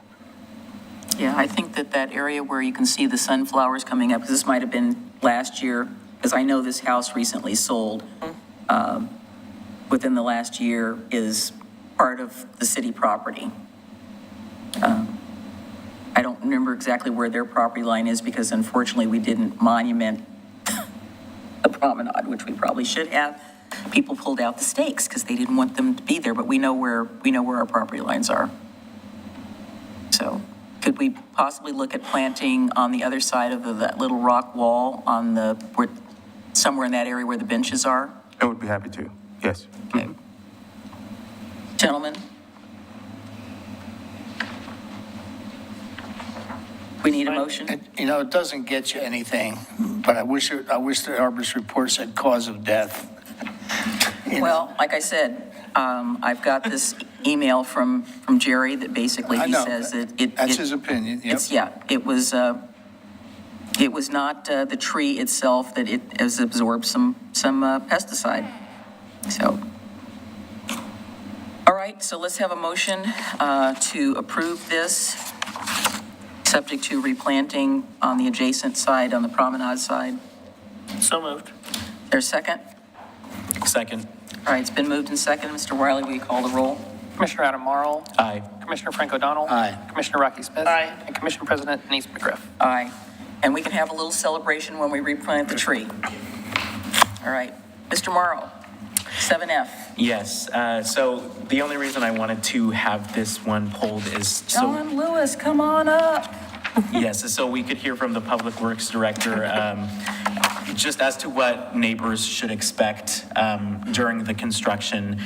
Yeah, I think that area where you can see the sunflowers coming up, because this might have been last year, because I know this house recently sold within the last year, is part of the city property. I don't remember exactly where their property line is, because unfortunately we didn't monument the promenade, which we probably should have. People pulled out the stakes because they didn't want them to be there, but we know where our property lines are. So could we possibly look at planting on the other side of that little rock wall on somewhere in that area where the benches are? I would be happy to, yes. Okay. Gentlemen? We need a motion? It doesn't get you anything, but I wish the arborist report said cause of death. Well, like I said, I've got this email from Jerry that basically I he know. says that That's his opinion, yep. it was not the tree itself, that it has absorbed some pesticide. So, all right, so let's have a motion to approve this, subject to replanting on the adjacent side, on the promenade side. So moved. There's a second? Second. All right, it's been moved and second. Mr. Wiley, will you call the roll? Commissioner Adam Marl. Aye. Commissioner Frank O'Donnell. Aye. Commissioner Rocky Smith. Aye. And Commissioner President Denise McGriff. Aye. And we can have a little celebration when we replant the tree. All right. Mr. Morrow, 7F. Yes, so the only reason I wanted to have this one pulled is so, John Lewis, come on up. yes, so we could hear from the Public Works Director just as to what neighbors should expect during the construction.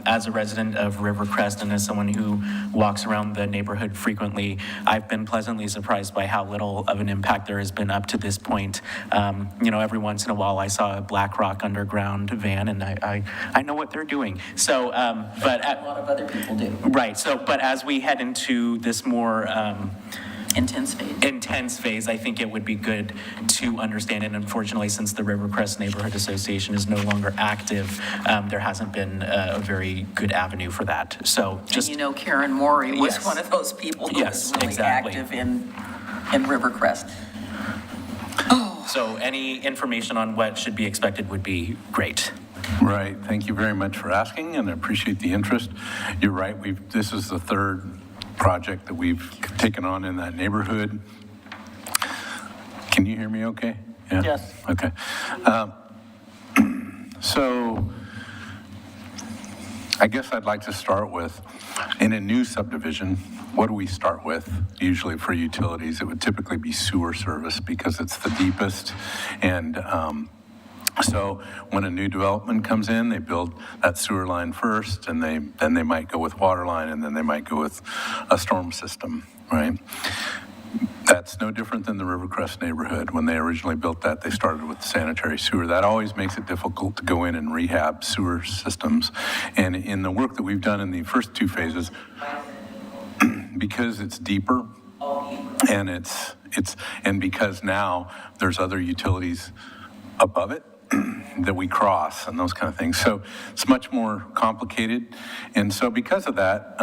As a resident of Rivercrest and as someone who walks around the neighborhood frequently, I've been pleasantly surprised by how little of an impact there has been up to this point. Every once in a while I saw a BlackRock underground van, and I know what they're doing. So, but A lot of other people do. right. So, but as we head into this more Intense phase. I think it would be good to understand. And unfortunately, since the Rivercrest Neighborhood Association is no longer active, there hasn't been a very good avenue for that. So just, And Karen Morey was Yes. one of those people who Yes, was really exactly. active in Rivercrest. so any information on what should be expected would be great. Right. Thank you very much for asking, and I appreciate the interest. You're right. This is the third project that we've taken on in that neighborhood. Can you hear me okay? Yeah? Yes. Okay. So I guess I'd like to start with, in a new subdivision, what do we start with? Usually for utilities, it would typically be sewer service because it's the deepest. And so when a new development comes in, they build that sewer line first, and then they might go with water line, and then they might go with a storm system, right? That's no different than the Rivercrest neighborhood. When they originally built that, they started with the sanitary sewer. That always makes it difficult to go in and rehab sewer systems. And in the work that we've done in the first two phases, because it's deeper, and and because now there's other utilities above it that we cross and those kind of things. So it's much more complicated. And so because of that,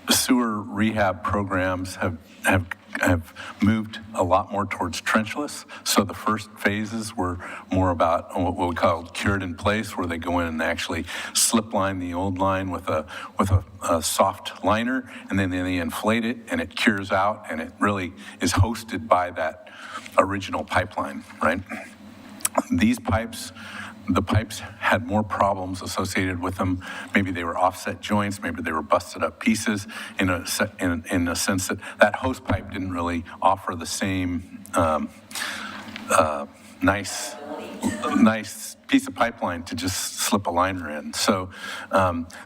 sewer rehab programs have moved a lot more towards trenchless. So the first phases were more about what we call cured in place, where they go in and actually slip line the old line with a soft liner, and then they inflate it and it cures out, and it really is hosted by that original pipeline, right? These pipes, the pipes had more problems associated with them. Maybe they were offset joints, maybe they were busted up pieces in a sense that that hose pipe didn't really offer the same nice piece of pipeline to just slip a liner in. So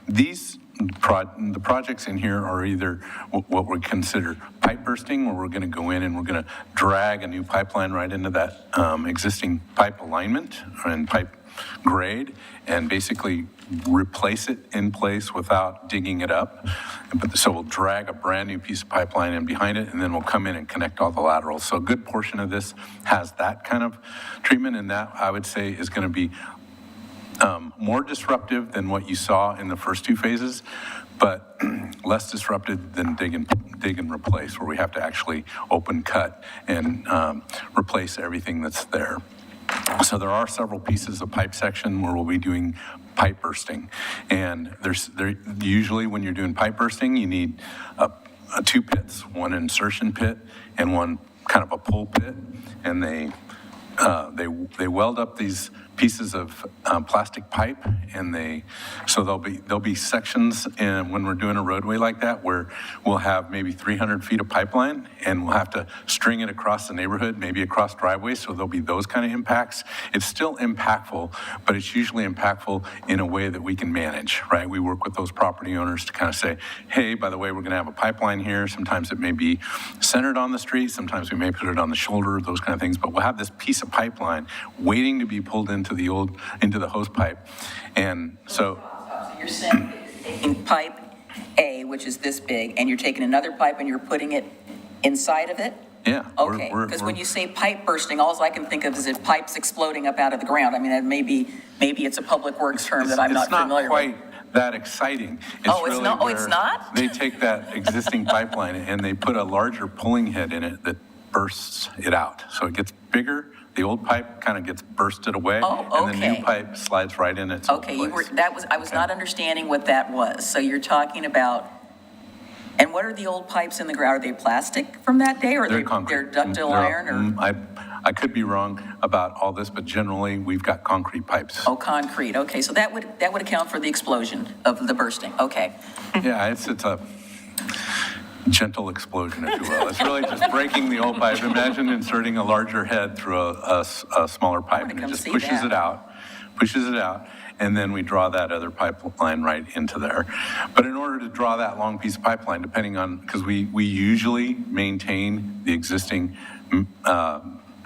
the projects in here are either what we consider pipe bursting, where we're going to go in and we're going to drag a new pipeline right into that existing pipe alignment and pipe grade and basically replace it in place without digging it up. So we'll drag a brand new piece of pipeline in behind it, and then we'll come in and connect all the laterals. So a good portion of this has that kind of treatment, and that I would say is going to be more disruptive than what you saw in the first two phases, but less disruptive than dig and replace, where we have to actually open cut and replace everything that's there. So there are several pieces of pipe section where we'll be doing pipe bursting. And usually when you're doing pipe bursting, you need two pits, one insertion pit and one kind of a pull pit. And they weld up these pieces of plastic pipe, and so there'll be sections when we're doing a roadway like that where we'll have maybe 300 feet of pipeline, and we'll have to string it across the neighborhood, maybe across driveways, so there'll be those kind of impacts. It's still impactful, but it's usually impactful in a way that we can manage, right? We work with those property owners to kind of say, hey, by the way, we're gonna have a pipeline here. Sometimes it may be centered on the street, sometimes we may put it on the shoulder, those kind of things, but we'll have this piece of pipeline waiting to be pulled into into the hose pipe. And so, You're saying taking pipe A, which is this big, and you're taking another pipe and you're putting it inside of it? yeah. Okay, because when you say pipe bursting, all I can think of is if pipes exploding up out of the ground. I mean, that maybe it's a public works term that I'm not familiar with. It's not quite that exciting. Oh, it's really not? Oh, where it's not? They take that existing pipeline and they put a larger pulling head in it that bursts it out. So it gets bigger, the old pipe kind of gets bursted away. Oh, And the new okay. pipe slides right in its old Okay, place. I was not understanding what that was. So you're talking about, and what are the old pipes in the ground? Are they plastic from that day, or They're concrete. they're ductile iron, or? I could be wrong about all this, but generally, we've got concrete pipes. Oh, concrete, okay, so that would account for the explosion of the bursting, okay. Yeah, it's a gentle explosion, if you will. It's really just breaking the old pipe. Imagine inserting a larger head through a smaller pipe, and it come just see pushes that. it out, and then we draw that other pipeline right into there. But in order to draw that long piece of pipeline, depending on, because we usually maintain the existing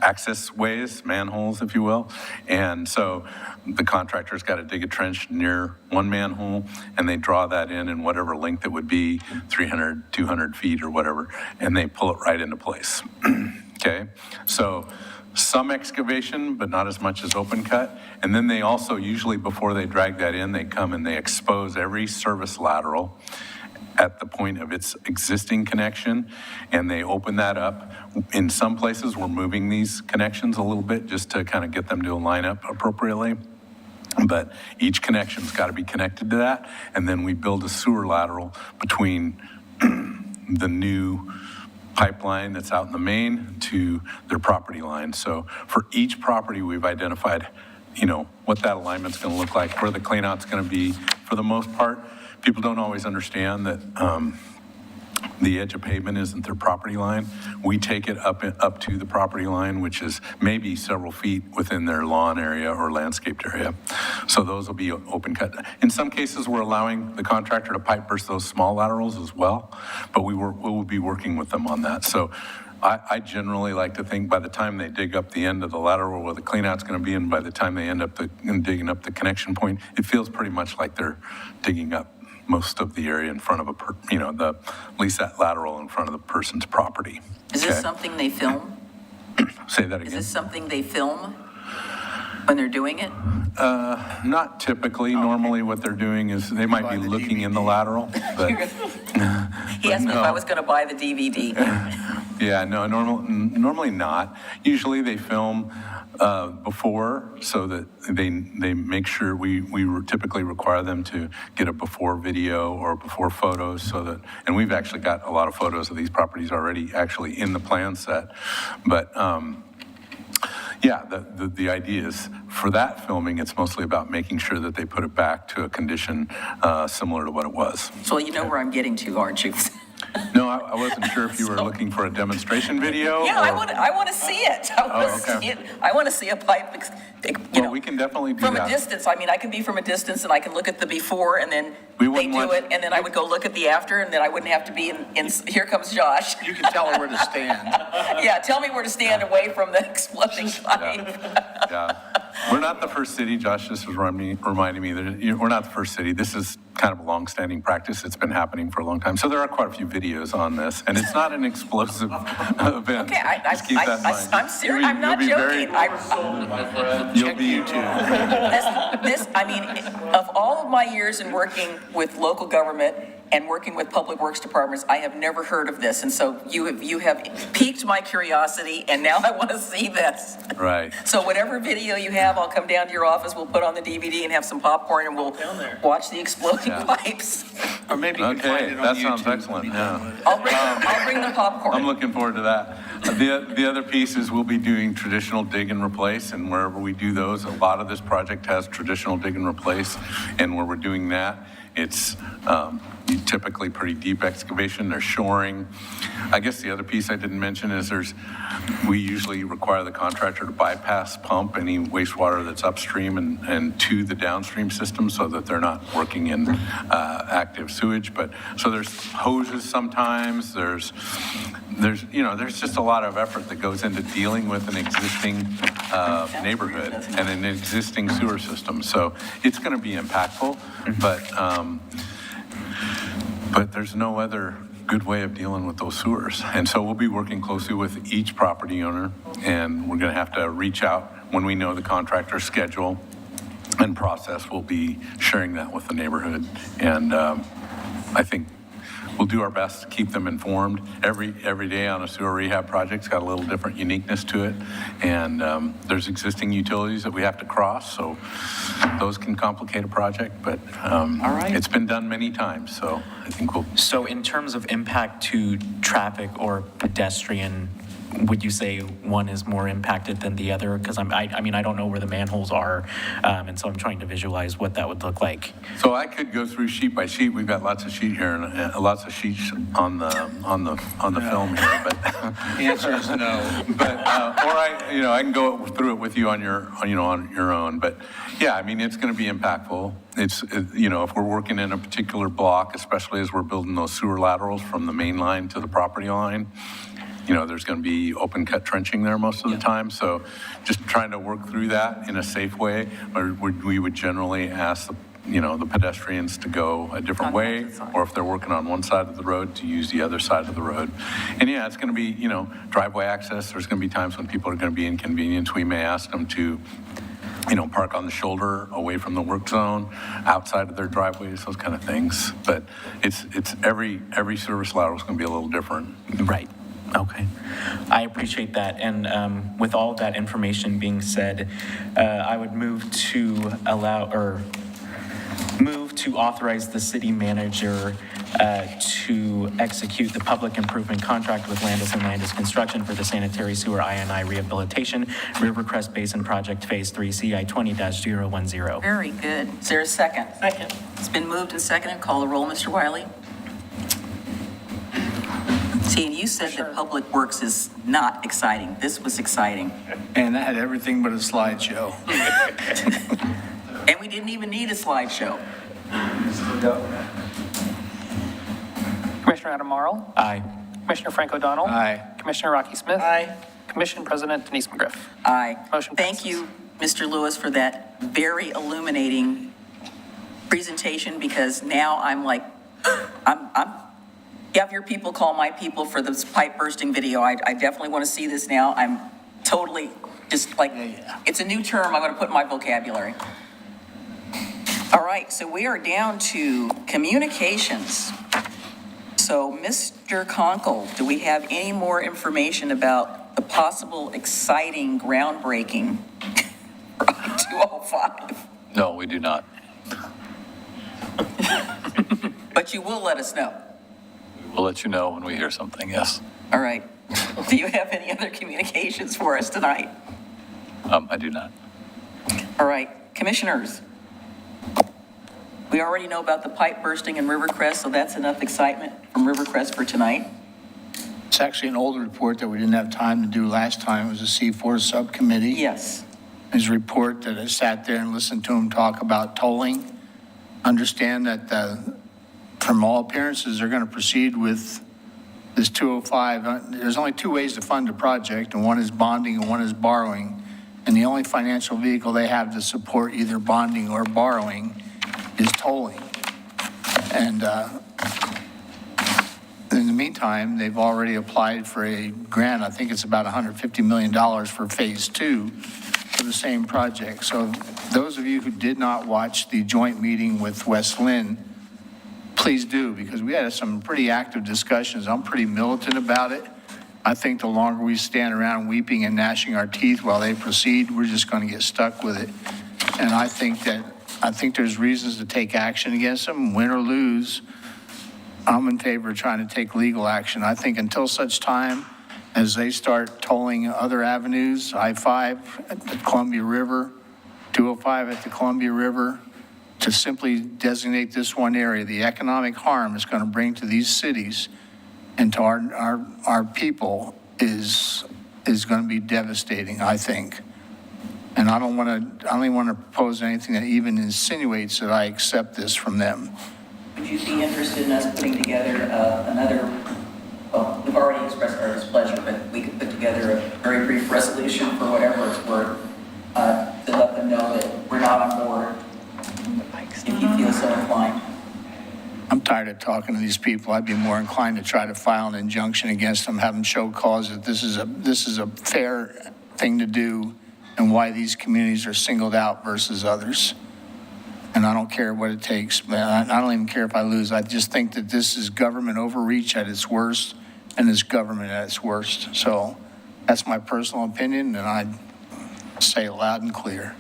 access ways, manholes, if you will. And so the contractor's got to dig a trench near one manhole, and they draw that in whatever length it would be, 300, 200 feet or whatever, and they pull it right into place. Okay? So some excavation, but not as much as open cut. And then they also, usually before they drag that in, they come and they expose every service lateral at the point of its existing connection, and they open that up. In some places, we're moving these connections a little bit just to kind of get them to line up appropriately. But each connection's got to be connected to that, and then we build a sewer lateral between the new pipeline that's out in the main to their property line. So for each property, we've identified, what that alignment's going to look like, where the cleanout's going to be. For the most part, people don't always understand that the edge of pavement isn't their property line. We take it up to the property line, which is maybe several feet within their lawn area or landscaped area. So those will be open cut. In some cases, we're allowing the contractor to pipe burst those small laterals as well, but we will be working with them on that. So I generally like to think by the time they dig up the end of the lateral where the cleanout's going to be, and by the time they end up digging up the connection point, it feels pretty much like they're digging up most of the area in front of at least that lateral in front of the person's property. Is this something they film? Say that again. Is this something they film when they're doing it? Not typically. Normally what they're doing is they might be looking in the lateral, but. He asked me if I was going to buy the DVD. Yeah, no, normally not. Usually they film before, so that they make sure we typically require them to get a before video or before photos, so that, and we've actually got a lot of photos of these properties already actually in the plan set. But yeah, the idea is for that filming, it's mostly about making sure that they put it back to a condition similar to what it was. So you know where I'm getting to, aren't you? No, I wasn't sure if you were looking for a demonstration video. Yeah, or... I want to see it. I want to see a pipe, we can definitely do from that. a distance. I mean, I can be from a distance and I can look at the before, and then they do it, and then I would go look at the after, and then I wouldn't have to be in here comes Josh. You can tell her where to stand. Yeah, tell me where to stand away from the exploding pipe. Yeah. We're not the first city, Josh just was reminding me that we're not the first city. This is kind of a long-standing practice. It's been happening for a long time. So there are quite a few videos on this, and it's not an explosive event. Okay, I'm serious. I'm not joking. You'll be you too. I mean, of all of my years in working with local government and working with public works departments, I have never heard of this. And so you have piqued my curiosity, and now I want to see this. Right. So whatever video you have, I'll come down to your office, we'll put on the DVD and have some popcorn, and we'll watch the exploding pipes. Or maybe you can find it on that YouTube. sounds excellent. Yeah. I'll bring the popcorn. I'm looking forward to that. The other piece is we'll be doing traditional dig and replace, and wherever we do those, a lot of this project has traditional dig and replace, and where we're doing that, it's typically pretty deep excavation, there's shoring. I guess the other piece I didn't mention is we usually require the contractor to bypass pump any wastewater that's upstream and to the downstream system so that they're not working in active sewage. But so there's hoses sometimes, there's just a lot of effort that goes into dealing with an existing neighborhood and an existing sewer system. So it's going to be impactful, but there's no other good way of dealing with those sewers. And so we'll be working closely with each property owner, and we're going to have to reach out when we know the contractor's schedule and process. We'll be sharing that with the neighborhood. And I think we'll do our best to keep them informed. Every day on a sewer rehab project's got a little different uniqueness to it. And there's existing utilities that we have to cross, so those can complicate a project, but it's been done many times, so I think we'll. So in terms of impact to traffic or pedestrian, would you say one is more impacted than the other? Because I mean, I don't know where the manholes are, and so I'm trying to visualize what that would look like. So I could go through sheet by sheet. We've got lots of sheet here and lots of sheets on the film here, but The answer is no. But or I can go through it with you on your own. But yeah, I mean, it's going to be impactful. It's if we're working in a particular block, especially as we're building those sewer laterals from the main line to the property line. There's going to be open cut trenching there most of the time. So just trying to work through that in a safe way. We would generally ask the pedestrians to go a different way, or if they're working on one side of the road, to use the other side of the road. And yeah, it's going to be, driveway access. There's going to be times when people are going to be inconvenienced. We may ask them to park on the shoulder away from the work zone, outside of their driveways, those kind of things. But it's every service lateral is going to be a little different. Right. Okay. I appreciate that. And with all of that information being said, I would move to authorize the city manager to execute the public improvement contract with Landis & Landis Construction for the sanitary sewer I&I rehabilitation, Rivercrest Basin Project Phase 3, CI 20-010. Very good. Is there a second? Second. It's been moved and seconded. Call the roll, Mr. Wiley. See, and you said that Public Works is not exciting. This was exciting. And that had everything but a slideshow. And we didn't even need a slideshow. Commissioner Adam Marl? Aye. Commissioner Frank O'Donnell? Aye. Commissioner Rocky Smith? Aye. Commission President Denise McGriff? Aye. Motion Thank passes. you, Mr. Lewis, for that very illuminating presentation, because now I'm like, you have your people call my people for this pipe bursting video. I definitely want to see this now. I'm totally just like, it's a new term I'm going to put in my vocabulary. All right, so we are down to communications. So, Mr. Conkle, do we have any more information about the possible exciting groundbreaking for 205? No, we do not. But you will let us know. We'll let you know when we hear something, yes. All right. Do you have any other communications for us tonight? I do not. All right, commissioners. We already know about the pipe bursting in Rivercrest, so that's enough excitement from Rivercrest for tonight. It's actually an old report that we didn't have time to do last time. It was a C4 subcommittee. Yes. His report that I sat there and listened to him talk about tolling. Understand that from all appearances, they're going to proceed with this 205. There's only two ways to fund a project, and one is bonding and one is borrowing. And the only financial vehicle they have to support either bonding or borrowing is tolling. And in the meantime, they've already applied for a grant. I think it's about $150 million for phase 2 for the same project. So those of you who did not watch the joint meeting with West Lynn, please do, because we had some pretty active discussions. I'm pretty militant about it. I think the longer we stand around weeping and gnashing our teeth while they proceed, we're just going to get stuck with it. And I think there's reasons to take action against them, win or lose. I'm in favor of trying to take legal action. I think until such time as they start tolling other avenues, I-5 at the Columbia River, 205 at the Columbia River, to simply designate this one area, the economic harm it's going to bring to these cities and to our people is going to be devastating, I think. And I don't even want to propose anything that even insinuates that I accept this from them. Would you be interested in us putting together another, well, we've already expressed our displeasure, but we could put together a very brief resolution for whatever it's worth to let them know that we're not on board, if you feel so inclined. I'm tired of talking to these people. I'd be more inclined to try to file an injunction against them, have them show cause that this is a fair thing to do and why these communities are singled out versus others. And I don't care what it takes, but I don't even care if I lose. I just think that this is government overreach at its worst and it's government at its worst. So that's my personal opinion, and I'd say it loud and clear.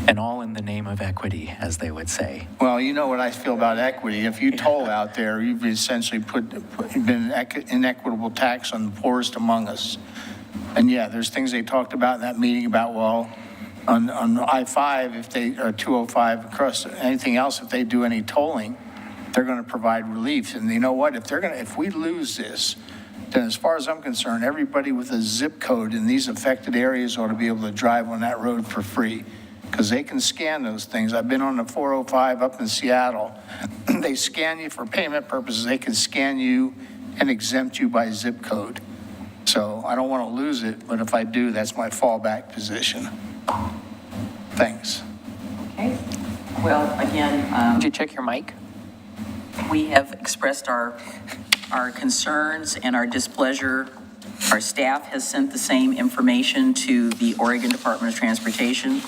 And all in the name of equity, as they would say. Well, you know what I feel about equity. If you toll out there, you've essentially been inequitable tax on the poorest among us. And yeah, there's things they talked about in that meeting about, well, on I-5, if they, or 205 across anything else, if they do any tolling, they're going to provide relief. And you know what? If we lose this, then as far as I'm concerned, everybody with a zip code in these affected areas ought to be able to drive on that road for free, because they can scan those things. I've been on the 405 up in Seattle. They scan you for payment purposes. They can scan you and exempt you by zip code. So I don't want to lose it, but if I do, that's my fallback position. Thanks. Okay. Well, again, Did you check your mic? we have expressed our concerns and our displeasure. Our staff has sent the same information to the Oregon Department of Transportation.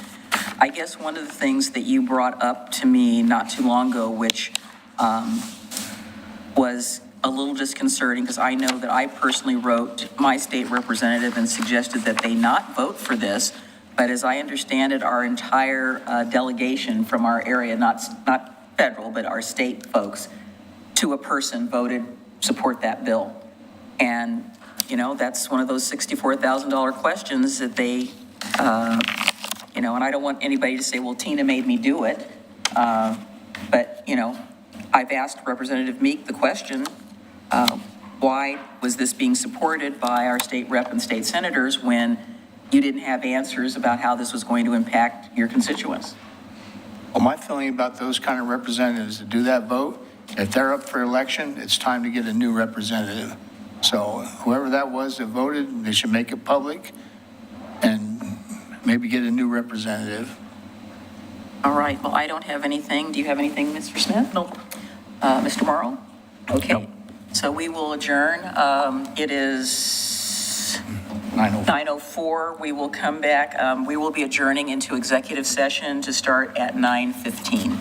I guess one of the things that you brought up to me not too long ago, which was a little disconcerting, because I know that I personally wrote my state representative and suggested that they not vote for this. But as I understand it, our entire delegation from our area, not federal, but our state folks, to a person voted support that bill. And, you know, that's one of those $64,000 questions that they, you know, and I don't want anybody to say, well, Tina made me do it. But, you know, I've asked Representative Meek the question, why was this being supported by our state rep and state senators when you didn't have answers about how this was going to impact your constituents? Well, my feeling about those kind of representatives that do that vote, if they're up for election, it's time to get a new representative. So whoever that was that voted, they should make it public and maybe get a new representative. All right, well, I don't have anything. Do you have anything, Mr. Smith? No. Mr. Morrow? Okay. No. So we will adjourn. It is 9:04. We will come back. We will be adjourning into executive session to start at 9:15.